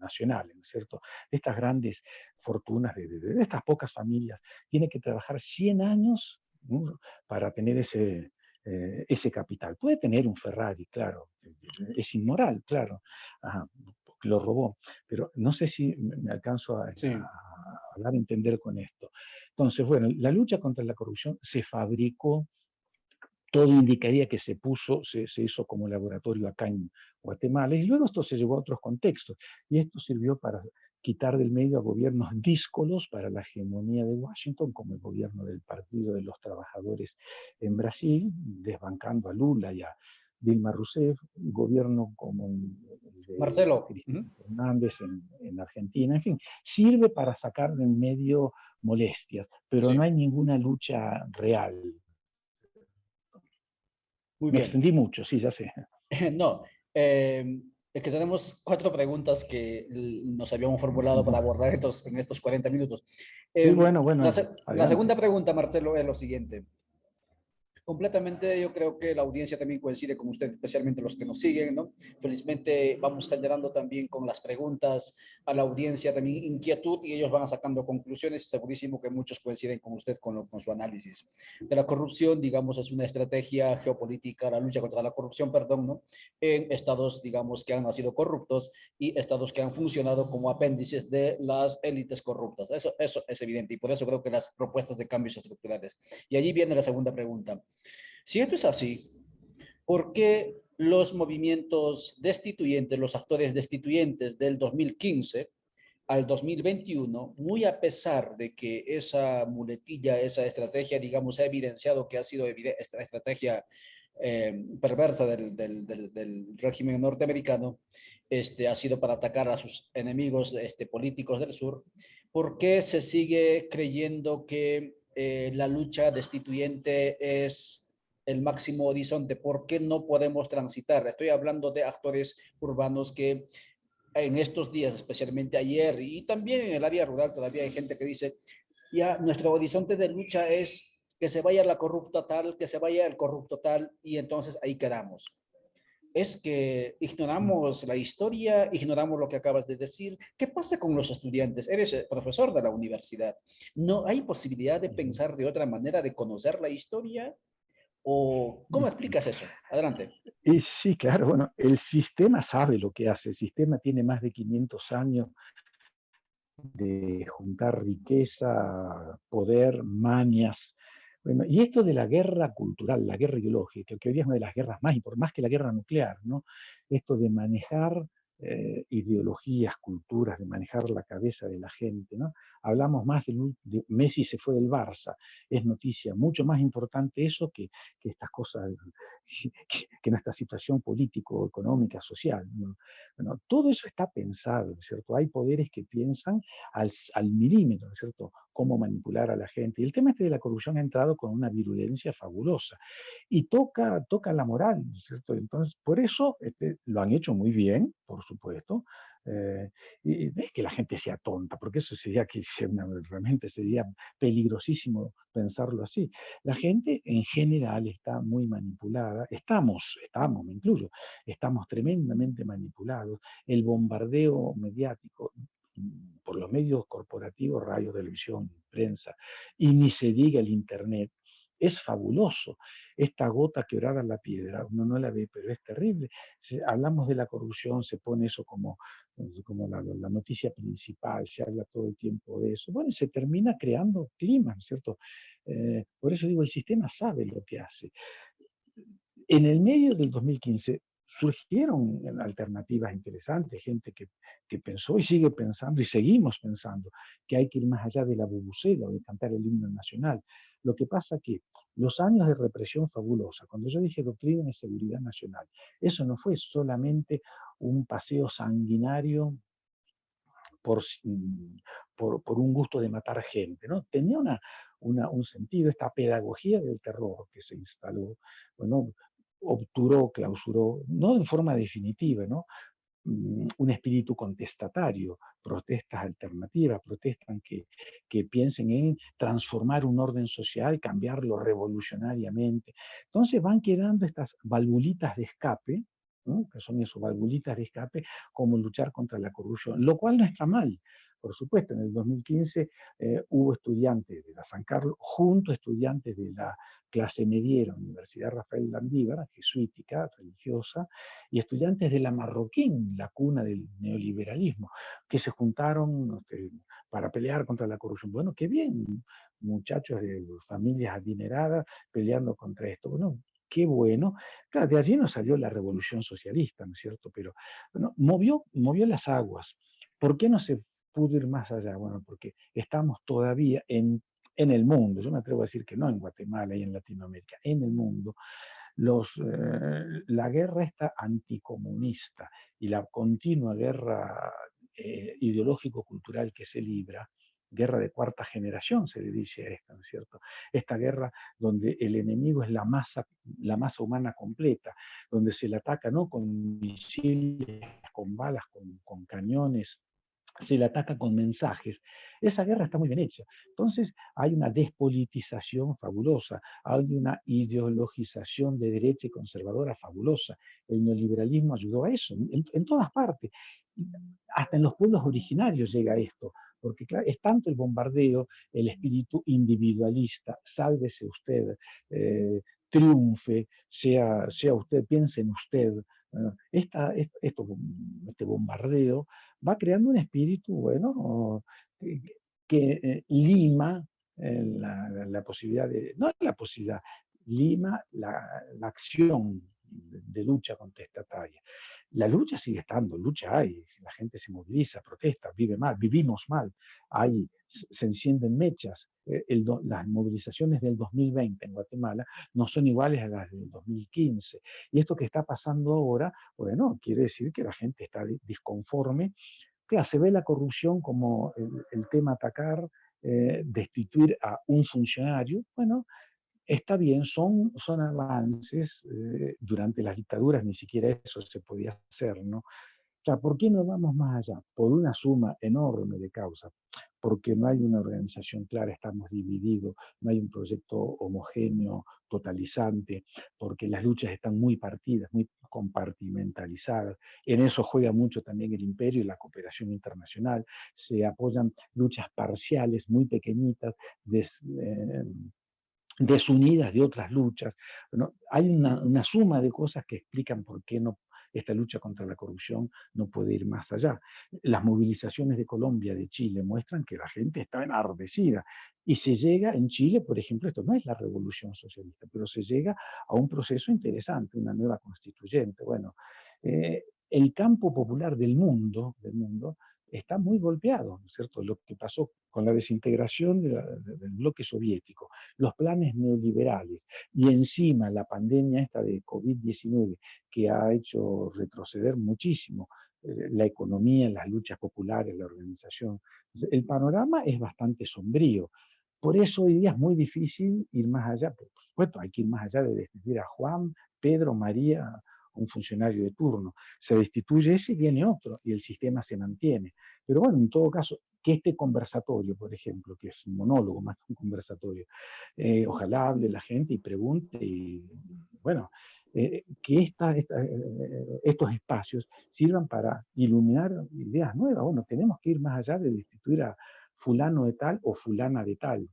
nacionales, ¿no es cierto? Estas grandes fortunas de estas pocas familias, tiene que trabajar 100 años, ¿no? Para tener ese capital. Puede tener un Ferrari, claro, es inmoral, claro, ajá, porque lo robó, pero no sé si me alcanzo Sí. a dar a entender con esto. Entonces, bueno, la lucha contra la corrupción se fabricó todo indicaría que se hizo como laboratorio acá en Guatemala, y luego esto se llevó a otros contextos, y esto sirvió para quitar del medio a gobiernos díscolos para la hegemonía de Washington, como el gobierno del Partido de los Trabajadores en Brasil, desbancando a Lula y a Dilma Rousseff, un gobierno como el de Marcelo. Cristina Fernández en Argentina, en fin, sirve para sacar del medio molestias, pero no Sí, hay ninguna lucha real. muy Me bien. extendí mucho, sí, ya sé. No, es que tenemos cuatro preguntas que nos habíamos formulado para abordar en estos 40 minutos. Sí, Eh, bueno, la adelante. segunda pregunta, Marcelo, es lo siguiente. Completamente, yo creo que la audiencia también coincide con usted, especialmente los que nos siguen, ¿no? Felizmente vamos generando también con las preguntas a la audiencia también inquietud y ellos van sacando conclusiones y segurísimo que muchos coinciden con usted con su análisis. De la corrupción, digamos, es una estrategia geopolítica, la lucha contra la corrupción, perdón, ¿no? En estados, digamos, que han nacido corruptos y estados que han funcionado como apéndices de las élites corruptas. Eso es evidente y por eso creo que las propuestas de cambios estructurales. Y allí viene la segunda pregunta. Si esto es así, ¿por qué los movimientos destituyentes, los actores destituyentes del 2015 al 2021, muy a pesar de que esa muletilla, esa estrategia, digamos, ha evidenciado que ha sido esta estrategia perversa del régimen norteamericano, ha sido para atacar a sus enemigos políticos del sur, ¿por qué se sigue creyendo que la lucha destituyente es el máximo horizonte? ¿Por qué no podemos transitar? Estoy hablando de actores urbanos que en estos días, especialmente ayer, y también en el área rural todavía hay gente que dice, ya nuestro horizonte de lucha es que se vaya la corrupta tal, que se vaya el corrupto tal, y entonces ahí quedamos. Es que ignoramos la historia, ignoramos lo que acabas de decir. ¿Qué pasa con los estudiantes? Eres profesor de la universidad. ¿No hay posibilidad de pensar de otra manera, de conocer la historia? ¿O cómo explicas eso? Adelante. Y sí, claro, bueno, el sistema sabe lo que hace. El sistema tiene más de 500 años de juntar riqueza, poder, mañas. Bueno, y esto de la guerra cultural, la guerra ideológica, que hoy día es una de las guerras más importantes, más que la guerra nuclear, ¿no? Esto de manejar ideologías, culturas, de manejar la cabeza de la gente, ¿no? Hablamos más de Messi se fue del Barça, es noticia mucho más importante eso que estas cosas, que nuestra situación político, económica, social, ¿no? Bueno, todo eso está pensado, ¿no es cierto? Hay poderes que piensan al milímetro, ¿no es cierto?, cómo manipular a la gente. Y el tema de la corrupción ha entrado con una virulencia fabulosa y toca la moral, ¿no es cierto? Entonces, por eso lo han hecho muy bien, por supuesto. eh, y no es que la gente sea tonta, porque eso sería que realmente sería peligrosísimo pensarlo así. La gente en general está muy manipulada, me incluyo, estamos tremendamente manipulados. El bombardeo mediático por los medios corporativos, radio, televisión, prensa, y ni se diga el Internet, es fabuloso. Esta gota quebrada en la piedra, uno no la ve, pero es terrible. Hablamos de la corrupción, se pone eso como la noticia principal, se habla todo el tiempo de eso. Bueno, se termina creando clima, ¿no es cierto? Por eso digo, el sistema sabe lo que hace. En el medio del 2015 surgieron alternativas interesantes, gente que pensó y sigue pensando y seguimos pensando que hay que ir más allá de la bubucela o de cantar el himno nacional. Lo que pasa que los años de represión fabulosa, cuando yo dije doctrina de seguridad nacional, eso no fue solamente un paseo sanguinario por, por un gusto de matar gente, ¿no? Tenía un sentido, esta pedagogía del terror que se instaló, bueno, obturó, clausuró, no de forma definitiva, ¿no? Un espíritu contestatario, protestas alternativas, protestas que piensen en transformar un orden social, cambiarlo revolucionariamente. Entonces van quedando estas valvulitas de escape, ¿no? Que son esos valvulitas de escape, como luchar contra la corrupción, lo cual no está mal. Por supuesto, en el 2015 hubo estudiantes de la San Carlos, junto a estudiantes de la clase mediera, Universidad Rafael Landívar, jesuítica, religiosa, y estudiantes de la Marroquín, la cuna del neoliberalismo, que se juntaron para pelear contra la corrupción. Bueno, qué bien, muchachos de familias adineradas peleando contra esto. Bueno, qué bueno. Claro, de allí nos salió la revolución socialista, ¿no es cierto? Pero bueno, movió las aguas. ¿Por qué no se pudo ir más allá? Bueno, porque estamos todavía en el mundo, yo me atrevo a decir que no en Guatemala y en Latinoamérica, en el mundo, la guerra esta anticomunista y la continua guerra ideológico-cultural que se libra, guerra de cuarta generación se le dice a esta, ¿no es cierto? Esta guerra donde el enemigo es la masa humana completa, donde se le ataca no con misiles, con balas, con cañones, se le ataca con mensajes. Esa guerra está muy bien hecha. Entonces hay una despolitización fabulosa, hay una ideologización de derecha y conservadora fabulosa. El neoliberalismo ayudó a eso, en todas partes. Hasta en los pueblos originarios llega esto, porque claro, es tanto el bombardeo, el espíritu individualista, sálvese usted, triunfe, sea usted, piense en usted. Este bombardeo va creando un espíritu, bueno, que lima la posibilidad no la posibilidad, lima la acción de lucha contestataria. La lucha sigue estando, lucha hay, la gente se moviliza, protesta, vive mal, vivimos mal, se encienden mechas. Las movilizaciones del 2020 en Guatemala no son iguales a las del 2015. Y esto que está pasando ahora, bueno, quiere decir que la gente está disconforme. Claro, se ve la corrupción como el tema a atacar, destituir a un funcionario. Bueno, está bien, son avances. Durante las dictaduras ni siquiera eso se podía hacer, ¿no? O sea, ¿por qué no vamos más allá? Por una suma enorme de causas, porque no hay una organización clara, estamos divididos, no hay un proyecto homogéneo, totalizante, porque las luchas están muy partidas, muy compartimentalizadas. En eso juega mucho también el imperio y la cooperación internacional. Se apoyan luchas parciales, muy pequeñitas, desunidas de otras luchas. ¿No? Hay una suma de cosas que explican por qué no, esta lucha contra la corrupción no puede ir más allá. Las movilizaciones de Colombia, de Chile, muestran que la gente está enardecida. Y se llega en Chile, por ejemplo, esto no es la revolución socialista, pero se llega a un proceso interesante, una nueva constituyente. Bueno, el campo popular del mundo está muy golpeado, ¿no es cierto? Lo que pasó con la desintegración del bloque soviético, los planes neoliberales y encima la pandemia esta de COVID-19 que ha hecho retroceder muchísimo la economía, las luchas populares, la organización. El panorama es bastante sombrío. Por eso hoy día es muy difícil ir más allá. Por supuesto, hay que ir más allá de destituir a Juan, Pedro, María, un funcionario de turno. Se destituye ese y viene otro y el sistema se mantiene. Pero bueno, en todo caso, que este conversatorio, por ejemplo, que es un monólogo más que un conversatorio, ojalá hable la gente y pregunte y bueno, que estos espacios sirvan para iluminar ideas nuevas. Bueno, tenemos que ir más allá de destituir a fulano de tal o fulana de tal.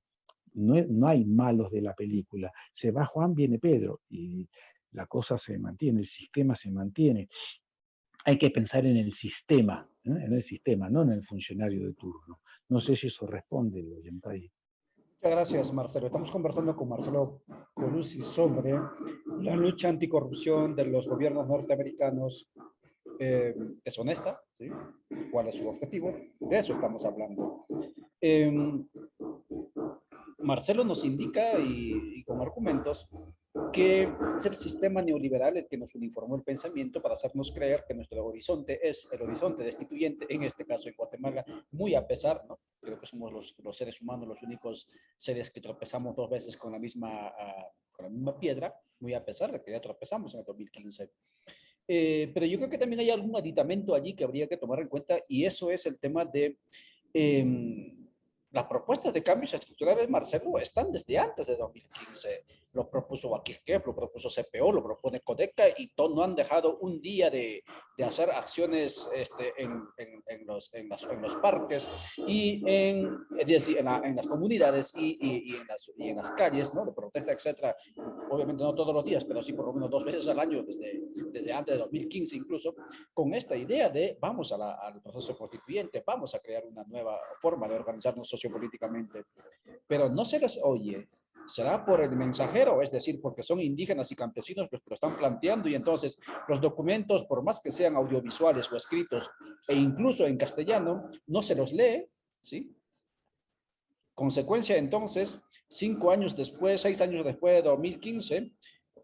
No hay malos de la película. Se va Juan, viene Pedro y la cosa se mantiene, el sistema se mantiene. Hay que pensar en el sistema, no en el funcionario de turno. No sé si eso responde, Ollantay. Muchas gracias, Marcelo. Estamos conversando con Marcelo Coruzzi sobre la lucha anticorrupción de los gobiernos norteamericanos. ¿Es honesta? ¿Sí? ¿Cuál es su objetivo? De eso estamos hablando. Eh, Marcelo nos indica y con argumentos que es el sistema neoliberal el que nos uniformó el pensamiento para hacernos creer que nuestro horizonte es el horizonte destituyente, en este caso en Guatemala, muy a pesar, ¿no? Creo que somos los seres humanos los únicos seres que tropezamos dos veces con la misma piedra, muy a pesar de que ya tropezamos en el 2015. Pero yo creo que también hay algún aditamento allí que habría que tomar en cuenta y eso es el tema de las propuestas de cambios estructurales, Marcelo, están desde antes de 2015. Lo propuso Wakifkep, lo propuso CPO, lo propone Codeca y no han dejado un día de hacer acciones en los parques y en las comunidades y en las calles, ¿no? De protesta, etcétera. Obviamente no todos los días, pero sí por lo menos 2 veces al año, desde antes de 2015 incluso, con esta idea de vamos al proceso constituyente, vamos a crear una nueva forma de organizarnos sociopolíticamente, pero no se les oye ¿Será por el mensajero? Es decir, porque son indígenas y campesinos los que lo están planteando y entonces los documentos, por más que sean audiovisuales o escritos e incluso en castellano, no se los lee, ¿sí? Consecuencia entonces, 5 años después, 6 años después de 2015,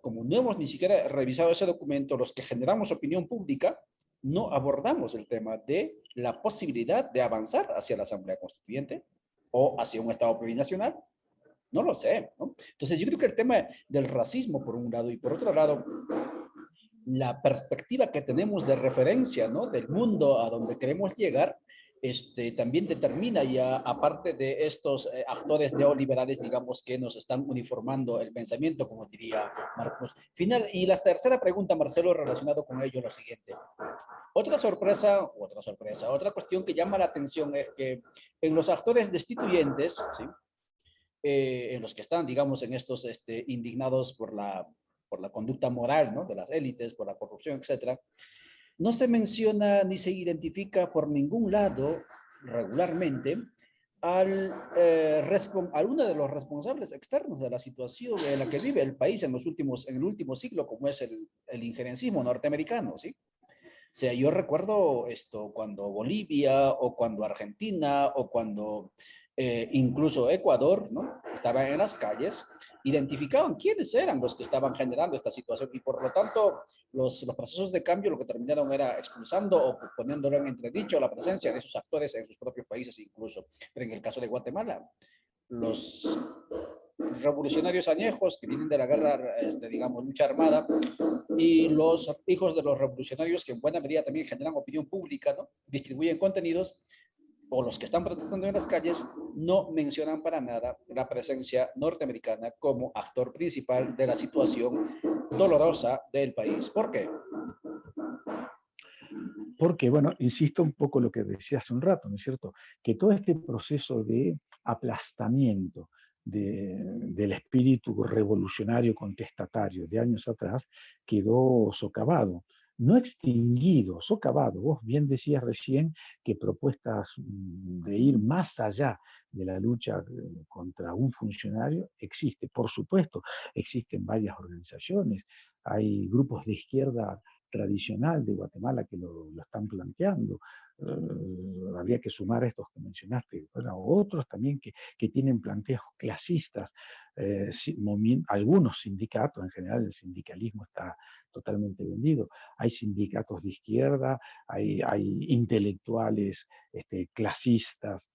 como no hemos ni siquiera revisado ese documento, los que generamos opinión pública, no abordamos el tema de la posibilidad de avanzar hacia la Asamblea Constituyente o hacia un Estado plurinacional. No lo sé, ¿no? Entonces yo creo que el tema del racismo por un lado y por otro lado, la perspectiva que tenemos de referencia, ¿no? Del mundo a donde queremos llegar, también determina ya, aparte de estos actores neoliberales, digamos, que nos están uniformando el pensamiento, como diría Marcos. Final, y la tercera pregunta, Marcelo, relacionado con ello, lo siguiente. Otra cuestión que llama la atención es que en los actores destituyentes, ¿sí? En los que están, digamos, en estos indignados por la conducta moral, ¿no? De las élites, por la corrupción, etcétera, no se menciona ni se identifica por ningún lado regularmente a uno de los responsables externos de la situación en la que vive el país en el último siglo, como es el injerencismo norteamericano, ¿sí? O sea, yo recuerdo esto cuando Bolivia o cuando Argentina o cuando incluso Ecuador, ¿no? Estaban en las calles, identificaban quiénes eran los que estaban generando esta situación y por lo tanto los procesos de cambio lo que terminaron era expulsando o poniéndolo en entredicho la presencia de esos actores en sus propios países incluso. Pero en el caso de Guatemala, los revolucionarios añejos que vienen de la guerra, digamos, lucha armada, y los hijos de los revolucionarios que en buena medida también generan opinión pública, ¿no? Distribuyen contenidos, o los que están protestando en las calles, no mencionan para nada la presencia norteamericana como actor principal de la situación dolorosa del país. ¿Por qué? Porque, bueno, insisto un poco lo que decía hace un rato, ¿no es cierto? Que todo este proceso de aplastamiento del espíritu revolucionario contestatario de años atrás quedó socavado. No extinguido, socavado. Vos bien decías recién que propuestas de ir más allá de la lucha contra un funcionario existe. Por supuesto, existen varias organizaciones, hay grupos de izquierda tradicional de Guatemala que lo están planteando. Habría que sumar a estos que mencionaste, bueno, otros también que tienen planteos clasistas. Algunos sindicatos, en general el sindicalismo está totalmente vendido. Hay sindicatos de izquierda, hay intelectuales clasistas.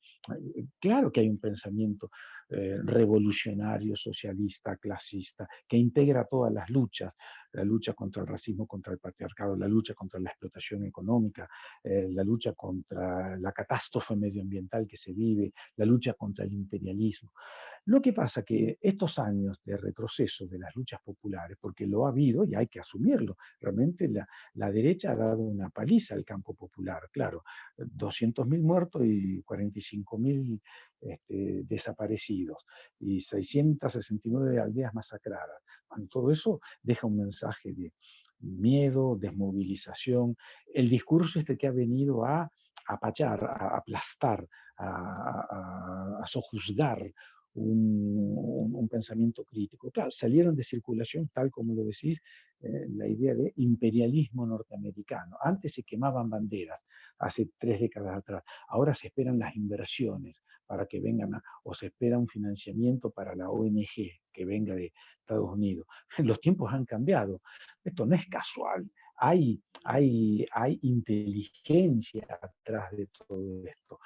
Claro que hay un pensamiento revolucionario, socialista, clasista, que integra todas las luchas, la lucha contra el racismo, contra el patriarcado, la lucha contra la explotación económica, la lucha contra la catástrofe medioambiental que se vive, la lucha contra el imperialismo. Lo que pasa que estos años de retroceso de las luchas populares, porque lo ha habido y hay que asumirlo, realmente la derecha ha dado una paliza al campo popular, claro, 200.000 muertos y 45.000 desaparecidos y 669 aldeas masacradas. Bueno, todo eso deja un mensaje de miedo, desmovilización, el discurso que ha venido a apachar, a aplastar, a sojuzgar un pensamiento crítico. Claro, salieron de circulación, tal como lo decís, la idea de imperialismo norteamericano. Antes se quemaban banderas, hace 3 décadas atrás. Ahora se esperan las inversiones para que vengan, o se espera un financiamiento para la ONG que venga de Estados Unidos. Los tiempos han cambiado. Esto no es casual. Hay inteligencia atrás de todo esto.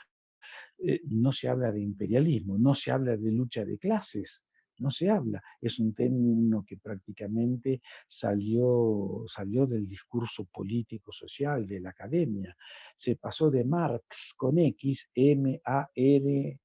No se habla de imperialismo, no se habla de lucha de clases, no se habla. Es un término que prácticamente salió del discurso político social de la academia. Se pasó de Marx con X, M-A-R-X,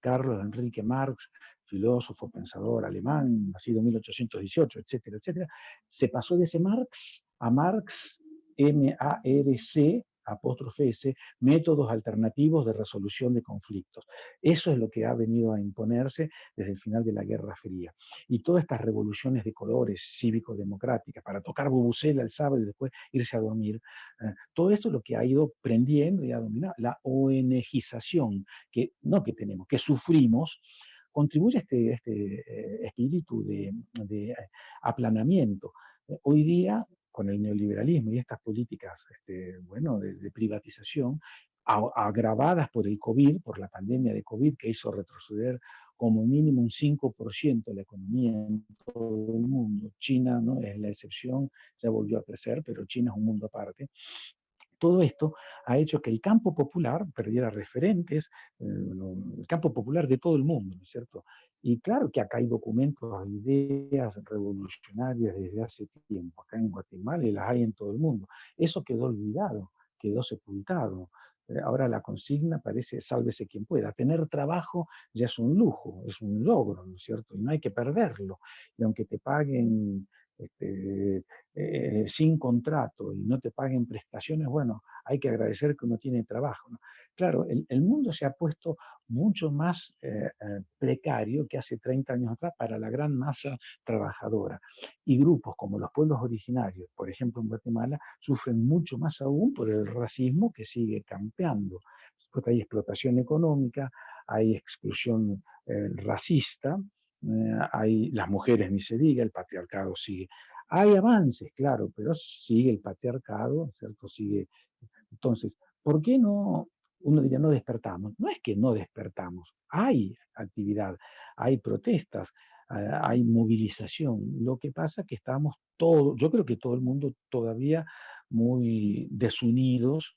Carlos Enrique Marx, filósofo, pensador alemán, nacido en 1818, etcétera, etcétera. Se pasó de ese Marx a Marx, M-A-R-C, apóstrofe S, métodos alternativos de resolución de conflictos. Eso es lo que ha venido a imponerse desde el final de la Guerra Fría. Y todas estas revoluciones de colores cívico-democráticas, para tocar bubucela el sábado y después irse a dormir, todo esto es lo que ha ido prendiendo y ha dominado. La ONGización, que no que tenemos, que sufrimos contribuye a este espíritu de aplanamiento. Hoy día, con el neoliberalismo y estas políticas bueno, de privatización, agravadas por el COVID, por la pandemia de COVID, que hizo retroceder como mínimo un 5% la economía en todo el mundo. China, ¿no?, es la excepción, ya volvió a crecer, pero China es un mundo aparte. Todo esto ha hecho que el campo popular perdiera referentes, el campo popular de todo el mundo, ¿no es cierto? Y claro que acá hay documentos, ideas revolucionarias desde hace tiempo, acá en Guatemala, y las hay en todo el mundo. Eso quedó olvidado, quedó sepultado. Ahora la consigna parece sálvese quien pueda. Tener trabajo ya es un lujo, es un logro, ¿no es cierto? Y no hay que perderlo. Y aunque te paguen sin contrato y no te paguen prestaciones, bueno, hay que agradecer que uno tiene trabajo, ¿no? Claro, el mundo se ha puesto mucho más precario que hace 30 años atrás para la gran masa trabajadora. Y grupos como los pueblos originarios, por ejemplo en Guatemala, sufren mucho más aún por el racismo que sigue campeando. Después hay explotación económica, hay exclusión racista, hay las mujeres ni se diga, el patriarcado sigue. Hay avances, claro, pero sigue el patriarcado, ¿cierto? Sigue. Entonces, ¿por qué no? Uno diría, no despertamos. No es que no despertamos, hay actividad, hay protestas, hay movilización. Lo que pasa es que estamos todos, yo creo que todo el mundo todavía muy desunidos,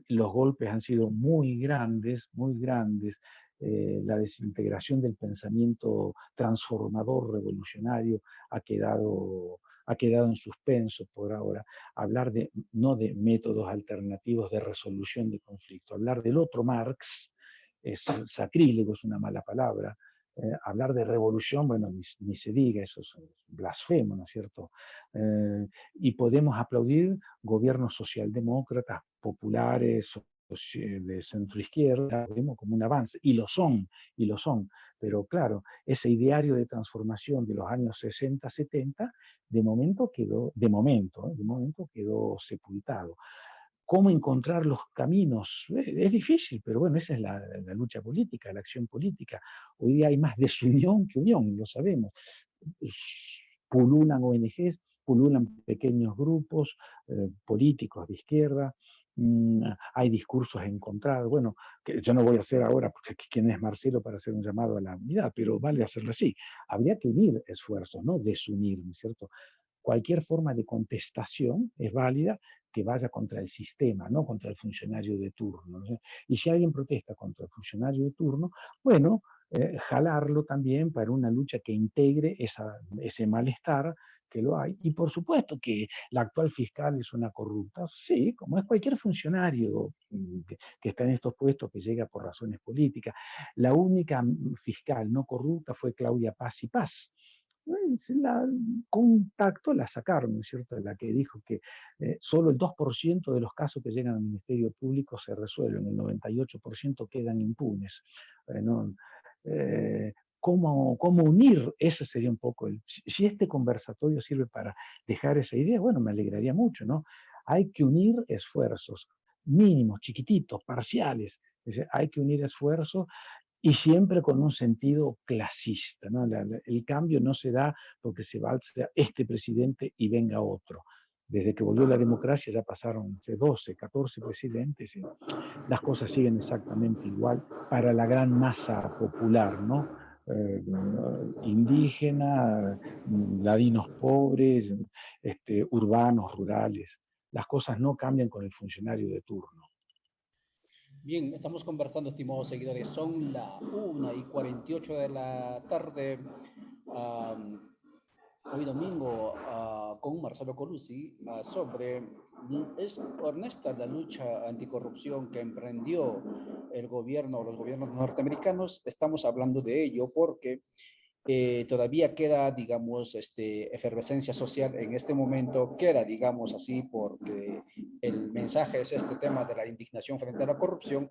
los golpes han sido muy grandes, muy grandes. La desintegración del pensamiento transformador, revolucionario, ha quedado en suspenso por ahora. Hablar no de métodos alternativos de resolución de conflicto, hablar del otro Marx es sacrílego, es una mala palabra. Hablar de revolución, bueno, ni se diga, eso es blasfemo, ¿no es cierto? Y podemos aplaudir gobiernos socialdemócratas, populares, de centro izquierda, vemos como un avance, y lo son, pero claro, ese ideario de transformación de los años 60, 70, de momento quedó sepultado. ¿Cómo encontrar los caminos? Es difícil, pero bueno, esa es la lucha política, la acción política. Hoy día hay más desunión que unión, lo sabemos. Pululan ONGs, pululan pequeños grupos políticos de izquierda, hay discursos encontrados. Bueno, que yo no voy a hacer ahora, porque quién es Marcelo para hacer un llamado a la unidad, pero vale hacerlo así. Habría que unir esfuerzos, no desunir, ¿no es cierto? Cualquier forma de contestación es válida que vaya contra el sistema, no contra el funcionario de turno, ¿no? Y si alguien protesta contra el funcionario de turno, bueno, jalarlo también para una lucha que integre ese malestar que lo hay. Y por supuesto que la actual fiscal es una corrupta, sí, como es cualquier funcionario que está en estos puestos que llega por razones políticas. La única fiscal no corrupta fue Claudia Paz y Paz. La contacto la sacaron, ¿no es cierto? La que dijo que solo el 2% de los casos que llegan al Ministerio Público se resuelven, el 98% quedan impunes. ¿No? ¿Cómo unir? Ese sería un poco si este conversatorio sirve para dejar esa idea, bueno, me alegraría mucho, ¿no? Hay que unir esfuerzos mínimos, chiquititos, parciales. Es decir, hay que unir esfuerzos y siempre con un sentido clasista, ¿no? El cambio no se da porque se va este presidente y venga otro. Desde que volvió la democracia ya pasaron 12, 14 presidentes y las cosas siguen exactamente igual para la gran masa popular, ¿no? Indígena, ladinos pobres, urbanos, rurales. Las cosas no cambian con el funcionario de turno. Bien, estamos conversando, estimados seguidores. Son las 1:48 de la tarde. Hoy domingo con Marcelo Colucci sobre es honesta la lucha anticorrupción que emprendió el gobierno o los gobiernos norteamericanos. Estamos hablando de ello porque todavía queda, digamos, efervescencia social en este momento, queda, digamos así, porque el mensaje es este tema de la indignación frente a la corrupción,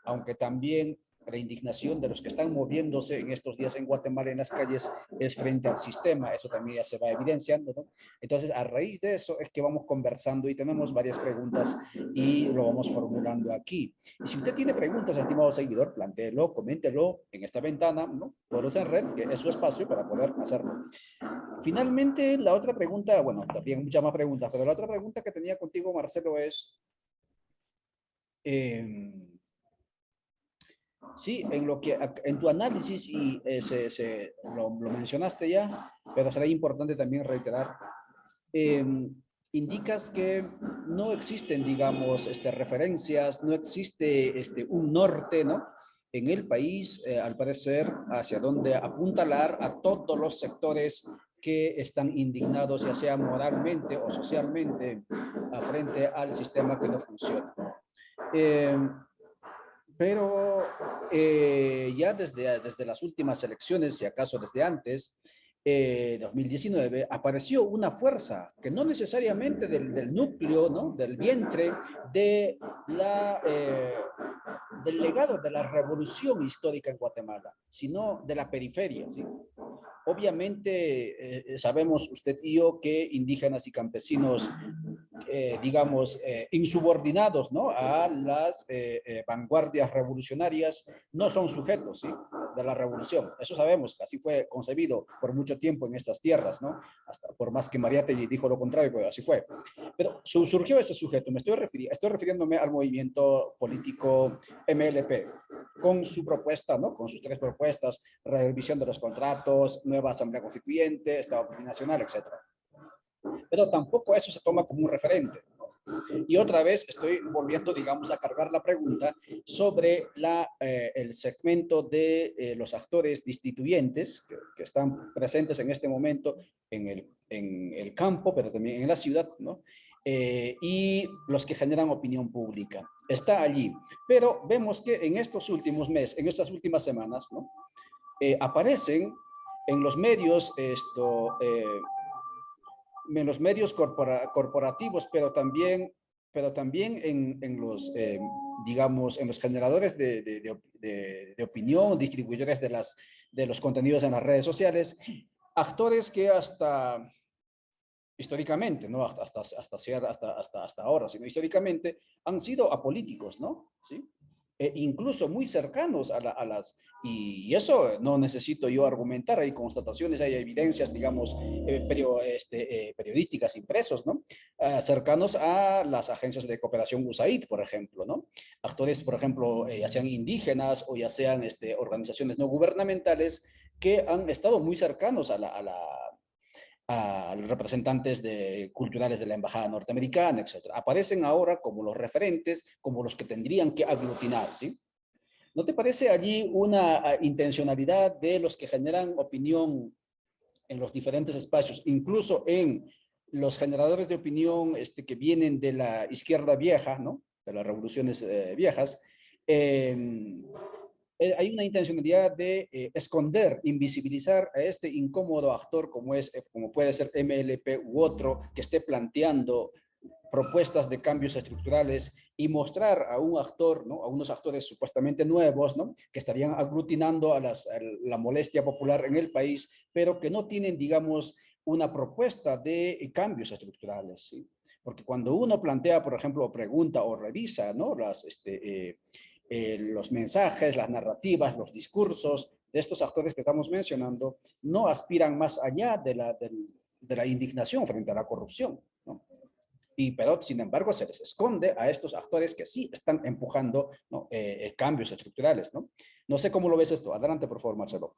aunque también la indignación de los que están moviéndose en estos días en Guatemala en las calles es frente al sistema. Eso también ya se va evidenciando, ¿no? Entonces, a raíz de eso es que vamos conversando y tenemos varias preguntas y lo vamos formulando aquí. Y si usted tiene preguntas, estimado seguidor, plantéelo, coméntelo en esta ventana, ¿no? Foros en red, que es su espacio para poder hacerlo. Finalmente, la otra pregunta, bueno, también muchas más preguntas, pero la otra pregunta que tenía contigo, Marcelo, es... sí, en tu análisis, y lo mencionaste ya, pero será importante también reiterar, eh, indicas que no existen, digamos, referencias, no existe un norte, ¿no? En el país, al parecer, hacia donde apuntalar a todos los sectores que están indignados, ya sea moralmente o socialmente, frente al sistema que no funciona. Eh, pero ya desde las últimas elecciones, si acaso desde antes, 2019, apareció una fuerza que no necesariamente del núcleo, ¿no? Del vientre de del legado de la revolución histórica en Guatemala, sino de la periferia, ¿sí? Obviamente, sabemos usted y yo que indígenas y campesinos, digamos, insubordinados, ¿no? A las vanguardias revolucionarias, no son sujetos, ¿sí? De la revolución. Eso sabemos, que así fue concebido por mucho tiempo en estas tierras, ¿no? Hasta por más que Mariátegui dijo lo contrario, pero así fue. Pero surgió ese sujeto, estoy refiriéndome al movimiento político MLP, con su propuesta, ¿no? Con sus tres propuestas: revisión de los contratos, nueva asamblea constituyente, Estado plurinacional, etcétera. Pero tampoco eso se toma como un referente. Y otra vez estoy volviendo, digamos, a cargar la pregunta sobre el segmento de los actores destituyentes que están presentes en este momento en el campo, pero también en la ciudad, ¿no? Y los que generan opinión pública. Está allí. Pero vemos que en estos últimos meses, en estas últimas semanas, ¿no? Aparecen en los medios en los medios corporativos, pero también en los, digamos, en los generadores de opinión, distribuidores de los contenidos en las redes sociales, actores que hasta históricamente, no hasta ahora, sino históricamente, han sido apolíticos, ¿no? ¿Sí? Incluso muy cercanos y eso no necesito yo argumentar, hay constataciones, hay evidencias, digamos, periodísticas impresos, ¿no? Cercanos a las agencias de cooperación USAID, por ejemplo, ¿no? Actores, por ejemplo, ya sean indígenas o ya sean organizaciones no gubernamentales que han estado muy cercanos a los representantes culturales de la embajada norteamericana, etc. Aparecen ahora como los referentes, como los que tendrían que aglutinar, ¿sí? ¿No te parece allí una intencionalidad de los que generan opinión en los diferentes espacios, incluso en los generadores de opinión que vienen de la izquierda vieja, ¿no? De las revoluciones viejas? Hay una intencionalidad de esconder, invisibilizar a este incómodo actor como puede ser MLP u otro que esté planteando propuestas de cambios estructurales y mostrar a un actor, ¿no? A unos actores supuestamente nuevos, ¿no? Que estarían aglutinando a la molestia popular en el país, pero que no tienen, digamos, una propuesta de cambios estructurales, ¿sí? Porque cuando uno plantea, por ejemplo, pregunta o revisa, ¿no? Los mensajes, las narrativas, los discursos de estos actores que estamos mencionando, no aspiran más allá de la indignación frente a la corrupción, ¿no? Pero, sin embargo, se les esconde a estos actores que sí están empujando, ¿no? Cambios estructurales, ¿no? No sé cómo lo ves esto. Adelante, por favor, Marcelo.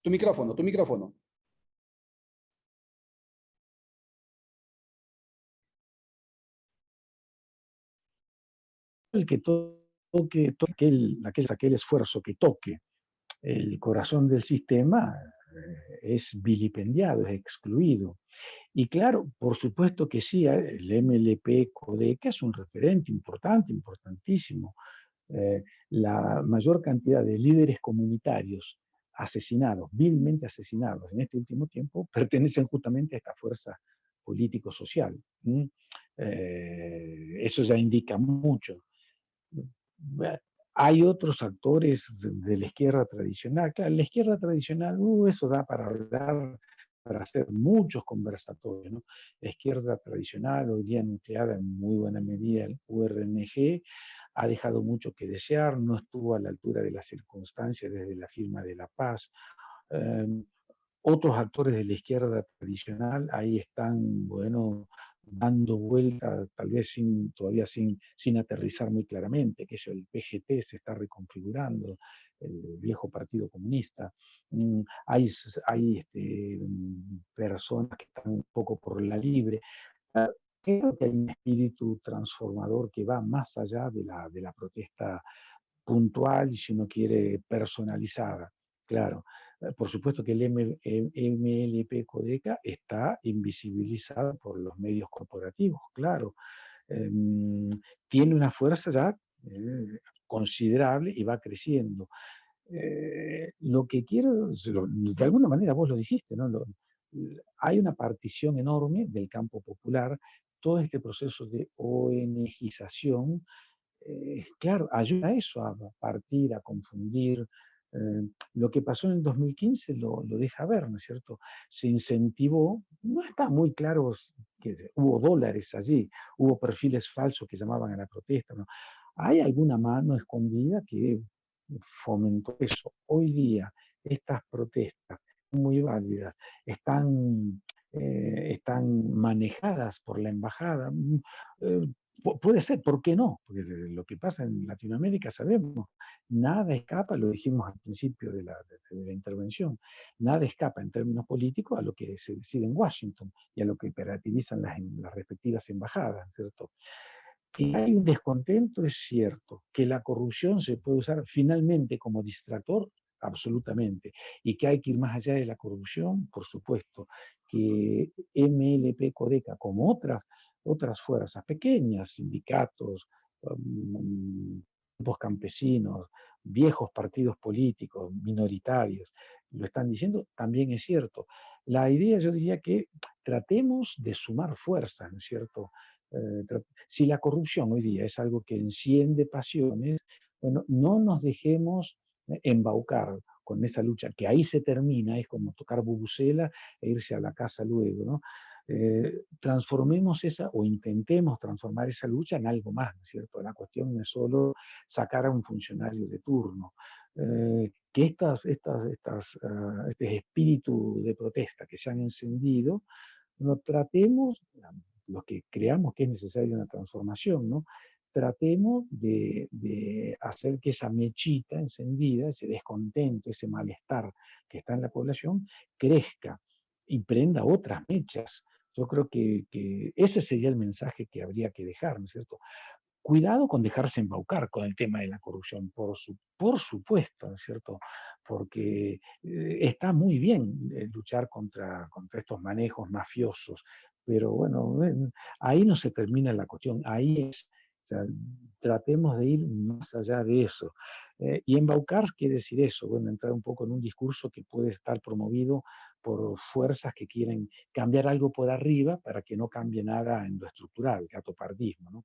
Tu micrófono, tu micrófono. El que toque aquel esfuerzo que toque el corazón del sistema es vilipendiado, es excluido. Y claro, por supuesto que sí, el MLP Codeca es un referente importante, importantísimo. La mayor cantidad de líderes comunitarios asesinados, vilmente asesinados en este último tiempo, pertenecen justamente a esta fuerza político-social. Eso ya indica mucho. Hay otros actores de la izquierda tradicional. Claro, la izquierda tradicional, eso da para hablar, para hacer muchos conversatorios, ¿no? La izquierda tradicional, hoy día nucleada en muy buena medida el URNG, ha dejado mucho que desear, no estuvo a la altura de las circunstancias desde la firma de la paz. Eh, Otros actores de la izquierda tradicional ahí están, bueno, dando vueltas, tal vez todavía sin aterrizar muy claramente, que eso, el PGT se está reconfigurando, el viejo Partido Comunista. Hay personas que están un poco por la libre. Ah, Creo que hay un espíritu transformador que va más allá de la protesta puntual y, si uno quiere, personalizada. Claro, por supuesto que el MLP Codeca está invisibilizado por los medios corporativos, claro. Em, Tiene una fuerza ya considerable y va creciendo. Lo que quiero, de alguna manera vos lo dijiste, ¿no? Hay una partición enorme del campo popular, todo este proceso de ONGización, claro, ayuda a eso, a partir, a confundir. Lo que pasó en el 2015 lo deja ver, ¿no es cierto? Se incentivó, no está muy claro que hubo dólares allí, hubo perfiles falsos que llamaban a la protesta, ¿no? Hay alguna mano escondida que fomentó eso. Hoy día, estas protestas muy válidas están manejadas por la embajada. Puede ser, ¿por qué no? Porque lo que pasa en Latinoamérica sabemos, nada escapa, lo dijimos al principio de la intervención, nada escapa en términos políticos a lo que se decide en Washington y a lo que operativizan las respectivas embajadas, ¿cierto? Que hay un descontento, es cierto. Que la corrupción se puede usar finalmente como distractor, absolutamente. Y que hay que ir más allá de la corrupción, por supuesto. Que MLP Codeca, como otras fuerzas pequeñas, sindicatos, grupos campesinos, viejos partidos políticos, minoritarios, lo están diciendo, también es cierto. La idea, yo diría que tratemos de sumar fuerzas, ¿no es cierto? Si la corrupción hoy día es algo que enciende pasiones, bueno, no nos dejemos embaucar con esa lucha, que ahí se termina, es como tocar bubucela e irse a la casa luego, ¿no? Transformemos esa, o intentemos transformar esa lucha en algo más, ¿no es cierto? La cuestión no es solo sacar a un funcionario de turno. Que este espíritu de protesta que se han encendido, no tratemos, los que creamos que es necesaria una transformación, ¿no? Tratemos de hacer que esa mechita encendida, ese descontento, ese malestar que está en la población, crezca y prenda otras mechas. Yo creo que ese sería el mensaje que habría que dejar, ¿no es cierto? Cuidado con dejarse embaucar con el tema de la corrupción, por supuesto, ¿no es cierto? Porque está muy bien luchar contra estos manejos mafiosos, pero bueno, ahí no se termina la cuestión, ahí es, o sea, tratemos de ir más allá de eso. Y embaucar quiere decir eso, bueno, entrar un poco en un discurso que puede estar promovido por fuerzas que quieren cambiar algo por arriba para que no cambie nada en lo estructural, gatopardismo, ¿no?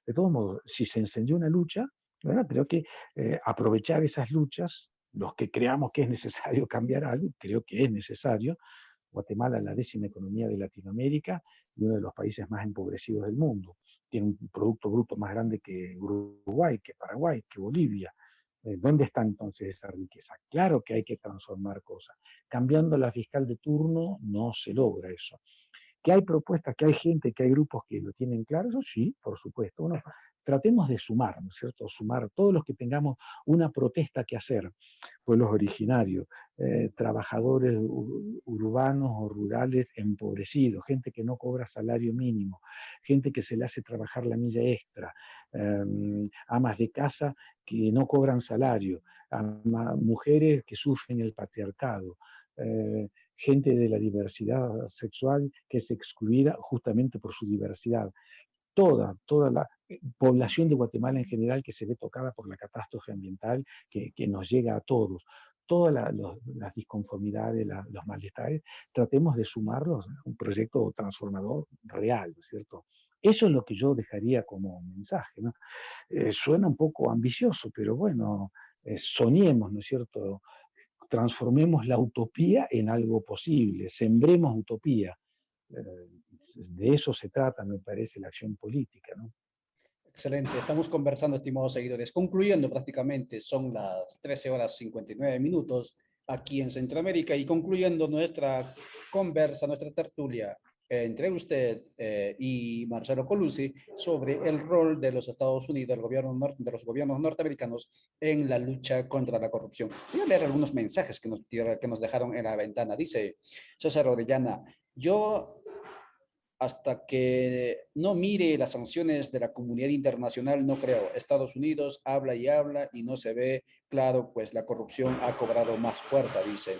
De todos modos, si se encendió una lucha, ¿verdad? Creo que aprovechar esas luchas, los que creamos que es necesario cambiar algo, creo que es necesario. Guatemala es la 10ª economía de Latinoamérica y uno de los países más empobrecidos del mundo. Tiene un Producto Bruto más grande que Uruguay, que Paraguay, que Bolivia. ¿Dónde está entonces esa riqueza? Claro que hay que transformar cosas. Cambiando la fiscal de turno no se logra eso. Que hay propuestas, que hay gente, que hay grupos que lo tienen claro, eso sí, por supuesto. Bueno, tratemos de sumar, ¿no es cierto? Sumar todos los que tengamos una protesta que hacer, pueblos originarios, trabajadores urbanos o rurales empobrecidos, gente que no cobra salario mínimo, gente que se le hace trabajar la milla extra, amas de casa que no cobran salario, mujeres que sufren el patriarcado. Gente de la diversidad sexual que es excluida justamente por su diversidad. Toda la población de Guatemala en general que se ve tocada por la catástrofe ambiental que nos llega a todos. Todas las disconformidades, los malestares, tratemos de sumarlos a un proyecto transformador real, ¿no es cierto? Eso es lo que yo dejaría como mensaje, ¿no? Suena un poco ambicioso, pero bueno, soñemos, ¿no es cierto? Transformemos la utopía en algo posible, sembremos utopía. Eh, de eso se trata, me parece, la acción política, ¿no? Excelente, estamos conversando, estimados seguidores. Concluyendo prácticamente, son las 13 horas 59 minutos aquí en Centroamérica y concluyendo nuestra conversa, nuestra tertulia entre usted y Marcelo Colucci sobre el rol de los Estados Unidos, del gobierno de los gobiernos norteamericanos en la lucha contra la corrupción. Voy a leer algunos mensajes que nos dejaron en la ventana. Dice César Orellana, yo hasta que no mire las sanciones de la comunidad internacional, no creo. Estados Unidos habla y no se ve claro, pues la corrupción ha cobrado más fuerza, dice.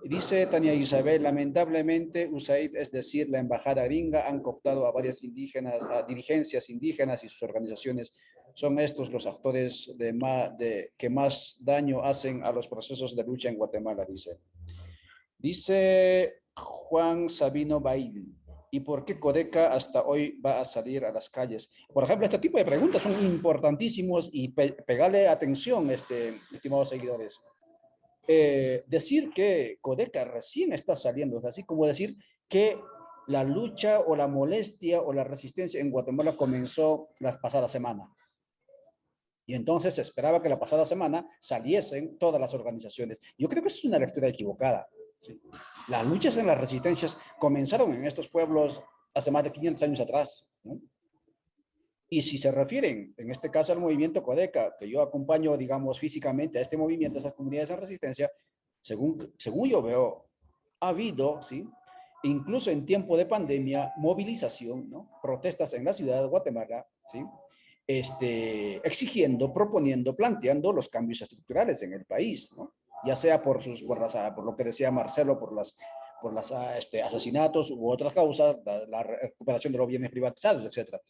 Dice Tania Isabel, lamentablemente USAID, es decir, la embajada gringa, han cooptado a varias indígenas, a dirigencias indígenas y sus organizaciones. Son estos los actores que más daño hacen a los procesos de lucha en Guatemala, dice. Dice Juan Sabino Bail, ¿y por qué Codeca hasta hoy va a salir a las calles? Por ejemplo, este tipo de preguntas son importantísimos y pegarle atención, estimados seguidores. Decir que Codeca recién está saliendo, así como decir que la lucha o la molestia o la resistencia en Guatemala comenzó la pasada semana. Y entonces se esperaba que la pasada semana saliesen todas las organizaciones. Yo creo que es una lectura equivocada. ¿Sí? Las luchas en las resistencias comenzaron en estos pueblos hace más de 500 años atrás, ¿no? Y si se refieren, en este caso, al movimiento Codeca, que yo acompaño, digamos, físicamente a este movimiento, a esas comunidades en resistencia, según yo veo, ha habido, ¿sí?, incluso en tiempo de pandemia, movilización, ¿no?, protestas en la ciudad de Guatemala, ¿sí?, exigiendo, proponiendo, planteando los cambios estructurales en el país, ¿no?, ya sea por lo que decía Marcelo, por los asesinatos u otras causas, la recuperación de los bienes privatizados, etcétera.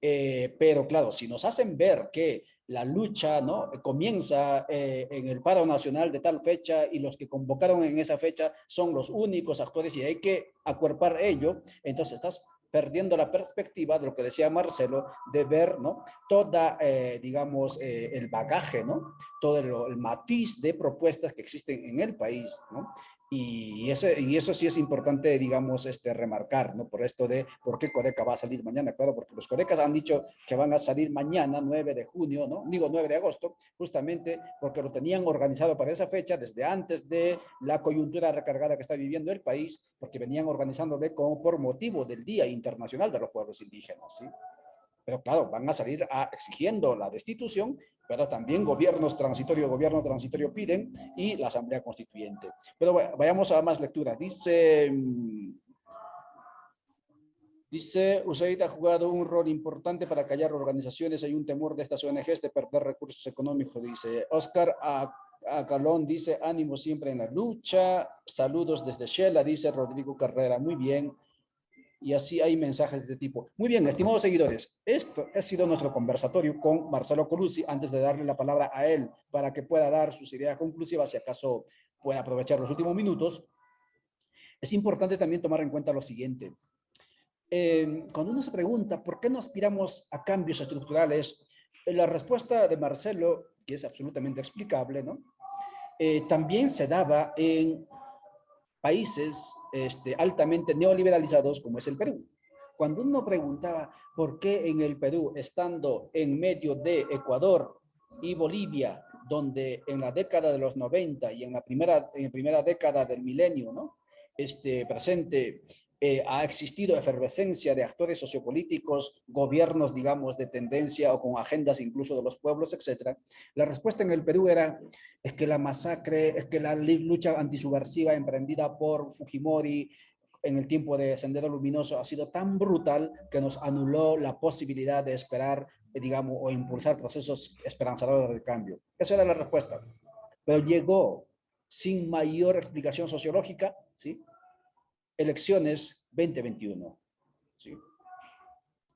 Pero claro, si nos hacen ver que la lucha, ¿no?, comienza en el paro nacional de tal fecha y los que convocaron en esa fecha son los únicos actores y hay que acuerpar ello, entonces estás perdiendo la perspectiva de lo que decía Marcelo, de ver, ¿no?, toda, digamos, el bagaje, ¿no?, todo el matiz de propuestas que existen en el país, ¿no? Y eso sí es importante, digamos, remarcar, ¿no? Por esto de por qué Codeca va a salir mañana. Claro, porque los Codecas han dicho que van a salir mañana, 9 de junio, ¿no? Digo 9 de agosto, justamente porque lo tenían organizado para esa fecha desde antes de la coyuntura recargada que está viviendo el país, porque venían organizándole como por motivo del Día Internacional de los Pueblos Indígenas, ¿sí? Pero claro, van a salir exigiendo la destitución, pero también gobierno transitorio piden y la Asamblea Constituyente. Pero bueno, vayamos a más lecturas. Dice, USAID ha jugado un rol importante para callar organizaciones. Hay un temor de estas ONGs de perder recursos económicos, dice. Oscar Acalón dice, ánimo siempre en la lucha. Saludos desde Shela, dice Rodrigo Carrera. Muy bien. Y así hay mensajes de este tipo. Muy bien, estimados seguidores, esto ha sido nuestro conversatorio con Marcelo Colucci, antes de darle la palabra a él para que pueda dar sus ideas conclusivas, si acaso puede aprovechar los últimos minutos. Es importante también tomar en cuenta lo siguiente. Cuando uno se pregunta por qué no aspiramos a cambios estructurales, la respuesta de Marcelo, que es absolutamente explicable, ¿no?, también se daba en países altamente neoliberalizados como es el Perú. Cuando uno preguntaba por qué en el Perú, estando en medio de Ecuador y Bolivia, donde en la década de los 90 y en la primera década del milenio, ¿no?, presente, ha existido efervescencia de actores sociopolíticos, gobiernos, digamos, de tendencia o con agendas incluso de los pueblos, etcétera. La respuesta en el Perú era, es que la masacre, es que la lucha antisubversiva emprendida por Fujimori en el tiempo de Sendero Luminoso ha sido tan brutal que nos anuló la posibilidad de esperar, digamos, o impulsar procesos esperanzadores de cambio. Esa era la respuesta. Pero llegó sin mayor explicación sociológica, ¿sí?, elecciones 2021, ¿sí?,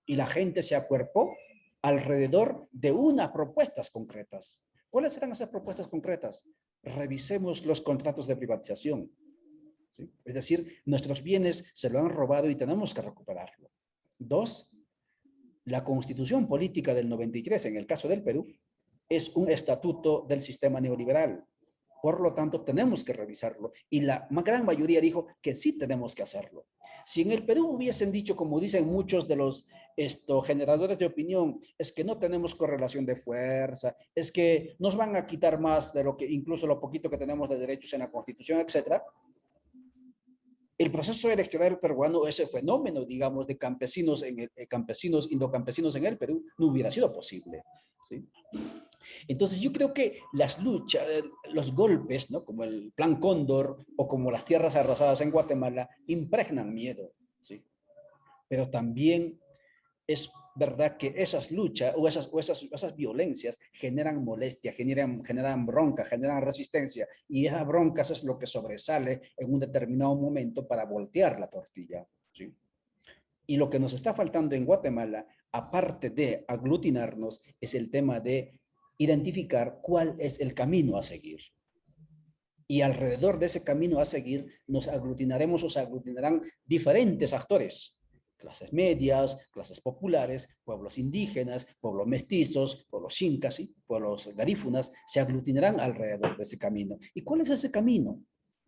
y la gente se acuerpó alrededor de unas propuestas concretas. ¿Cuáles eran esas propuestas concretas? Revisemos los contratos de privatización, ¿sí? Es decir, nuestros bienes se lo han robado y tenemos que recuperarlo. 2, la Constitución Política del 93, en el caso del Perú, es un estatuto del sistema neoliberal. Por lo tanto, tenemos que revisarlo. Y la gran mayoría dijo que sí tenemos que hacerlo. Si en el Perú hubiesen dicho, como dicen muchos de los generadores de opinión, es que no tenemos correlación de fuerza, es que nos van a quitar más de lo que, incluso lo poquito que tenemos de derechos en la Constitución, etcétera, el proceso electoral peruano, ese fenómeno, digamos, de campesinos, campesinos, indocampesinos en el Perú, no hubiera sido posible, ¿sí? Entonces yo creo que las luchas, los golpes, ¿no? Como el Plan Cóndor o como las tierras arrasadas en Guatemala, impregnan miedo, ¿sí? Pero también es verdad que esas luchas o esas violencias generan molestia, generan bronca, generan resistencia, y esas broncas es lo que sobresale en un determinado momento para voltear la tortilla, ¿sí? Y lo que nos está faltando en Guatemala, aparte de aglutinarnos, es el tema de identificar cuál es el camino a seguir. Y alrededor de ese camino a seguir nos aglutinaremos o se aglutinarán diferentes actores. Clases medias, clases populares, pueblos indígenas, pueblos mestizos, pueblos incas, ¿sí? Pueblos garífunas, se aglutinarán alrededor de ese camino. ¿Y cuál es ese camino?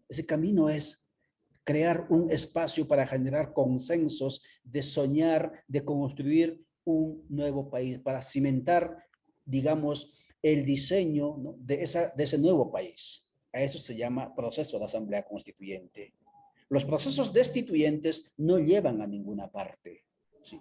Ese camino es crear un espacio para generar consensos, de soñar, de construir un nuevo país, para cimentar, digamos, el diseño, ¿no? de ese nuevo país. A eso se llama proceso de asamblea constituyente. Los procesos destituyentes no llevan a ninguna parte, ¿sí?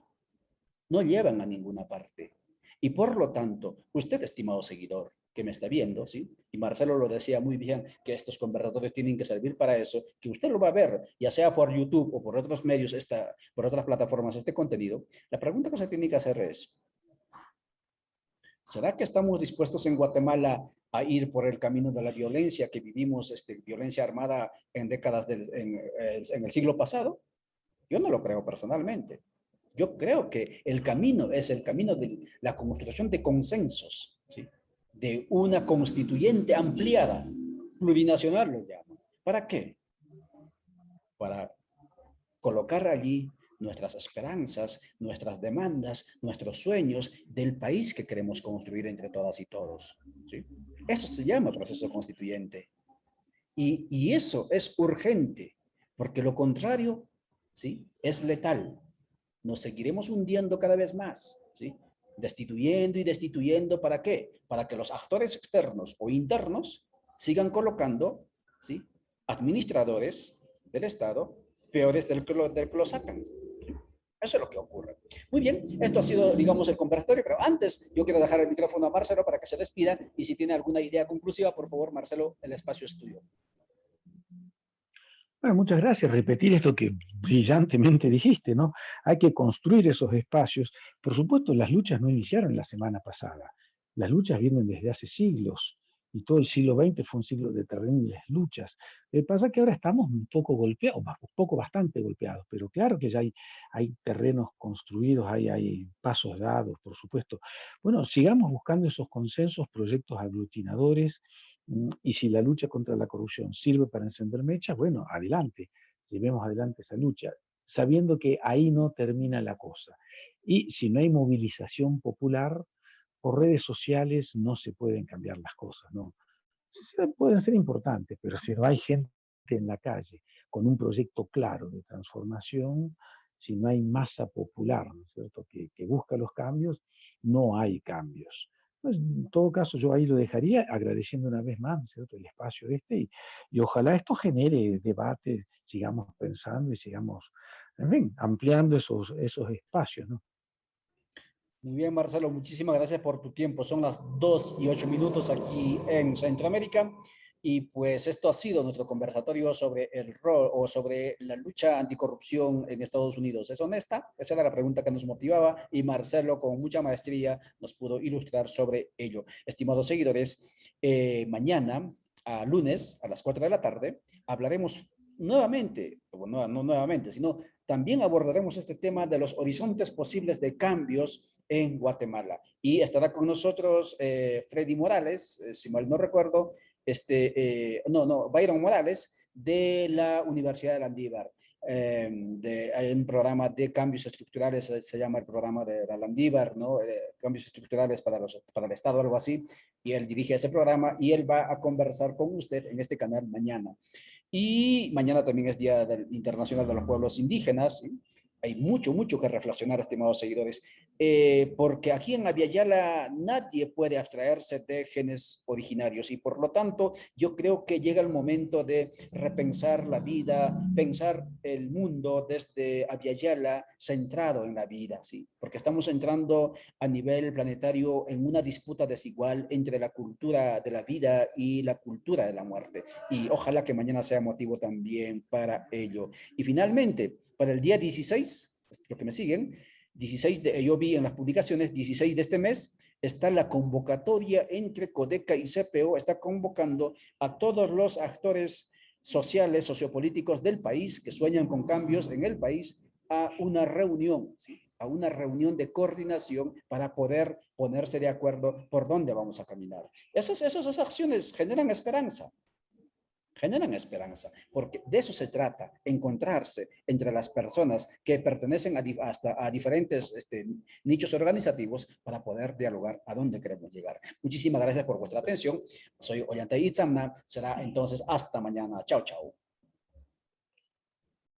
No llevan a ninguna parte. Y por lo tanto, usted, estimado seguidor, que me está viendo, ¿sí? Y Marcelo lo decía muy bien, que estos conversadores tienen que servir para eso, que usted lo va a ver, ya sea por YouTube o por otros medios, por otras plataformas, este contenido. La pregunta que se tiene que hacer es, ¿será que estamos dispuestos en Guatemala a ir por el camino de la violencia que vivimos, violencia armada en décadas en el siglo pasado? Yo no lo creo personalmente. Yo creo que el camino es el camino de la construcción de consensos, ¿sí? De una constituyente ampliada, plurinacional lo llaman. ¿Para qué? Para colocar allí nuestras esperanzas, nuestras demandas, nuestros sueños del país que queremos construir entre todas y todos, ¿sí? Eso se llama proceso constituyente. Y eso es urgente, porque lo contrario, ¿sí? Es letal. Nos seguiremos hundiendo cada vez más, ¿sí? Destituyendo y destituyendo, ¿para qué? Para que los actores externos o internos sigan colocando, ¿sí? Administradores del Estado peores del que lo sacan. Eso es lo que ocurre. Muy bien, esto ha sido, digamos, el conversatorio, pero antes yo quiero dejar el micrófono a Marcelo para que se despida, y si tiene alguna idea conclusiva, por favor, Marcelo, el espacio es tuyo. Bueno, muchas gracias. Repetir esto que brillantemente dijiste, ¿no? Hay que construir esos espacios. Por supuesto, las luchas no iniciaron la semana pasada. Las luchas vienen desde hace siglos, y todo el siglo XX fue un siglo de terribles luchas. Lo que pasa es que ahora estamos un poco golpeados, bastante golpeados, pero claro que ya hay terrenos construidos, hay pasos dados, por supuesto. Bueno, sigamos buscando esos consensos, proyectos aglutinadores. Y si la lucha contra la corrupción sirve para encender mechas, bueno, adelante, llevemos adelante esa lucha, sabiendo que ahí no termina la cosa. Y si no hay movilización popular, por redes sociales no se pueden cambiar las cosas, ¿no? Pueden ser importantes, pero si no hay gente en la calle con un proyecto claro de transformación, si no hay masa popular, ¿no es cierto?, que busca los cambios, no hay cambios. Pues, en todo caso, yo ahí lo dejaría agradeciendo una vez más, ¿no es cierto?, el espacio y ojalá esto genere debate, sigamos pensando y sigamos, en fin, ampliando esos espacios, ¿no? Muy bien, Marcelo, muchísimas gracias por tu tiempo. Son las 2:08 aquí en Centroamérica, y pues esto ha sido nuestro conversatorio sobre el rol o sobre la lucha anticorrupción en Estados Unidos. ¿Es honesta? Esa era la pregunta que nos motivaba, y Marcelo con mucha maestría nos pudo ilustrar sobre ello. Estimados seguidores, mañana, a lunes, a las 4 de la tarde, hablaremos nuevamente, bueno, no nuevamente, sino también abordaremos este tema de los horizontes posibles de cambios en Guatemala. Y estará con nosotros Freddy Morales, si mal no recuerdo, Byron Morales, de la Universidad de Landívar. hay un programa de cambios estructurales, se llama el programa de la Landívar, ¿no? Cambios estructurales para el Estado, algo así, y él dirige ese programa y él va a conversar con usted en este canal mañana. Y mañana también es Día Internacional de los Pueblos Indígenas, ¿sí? Hay mucho, mucho que reflexionar, estimados seguidores, porque aquí en Abya nadie puede abstraerse de genes originarios y por lo tanto yo creo que llega el momento de repensar la vida, pensar el mundo desde Abya centrado en la vida, ¿sí? Porque estamos entrando a nivel planetario en una disputa desigual entre la cultura de la vida y la cultura de la muerte. Y ojalá que mañana sea motivo también para ello. Y finalmente, para el día 16, los que me siguen, 16 yo vi en las publicaciones, 16 de este mes, está la convocatoria entre Codeca y CPO, está convocando a todos los actores sociales, sociopolíticos del país que sueñan con cambios en el país a una reunión, ¿sí? A una reunión de coordinación para poder ponerse de acuerdo por dónde vamos a caminar. Esas acciones generan esperanza, porque de eso se trata, encontrarse entre las personas que pertenecen hasta a diferentes nichos organizativos para poder dialogar a dónde queremos llegar. Muchísimas gracias por vuestra atención. Soy Ollantay Itzamna. Será entonces hasta mañana. Chao, chao.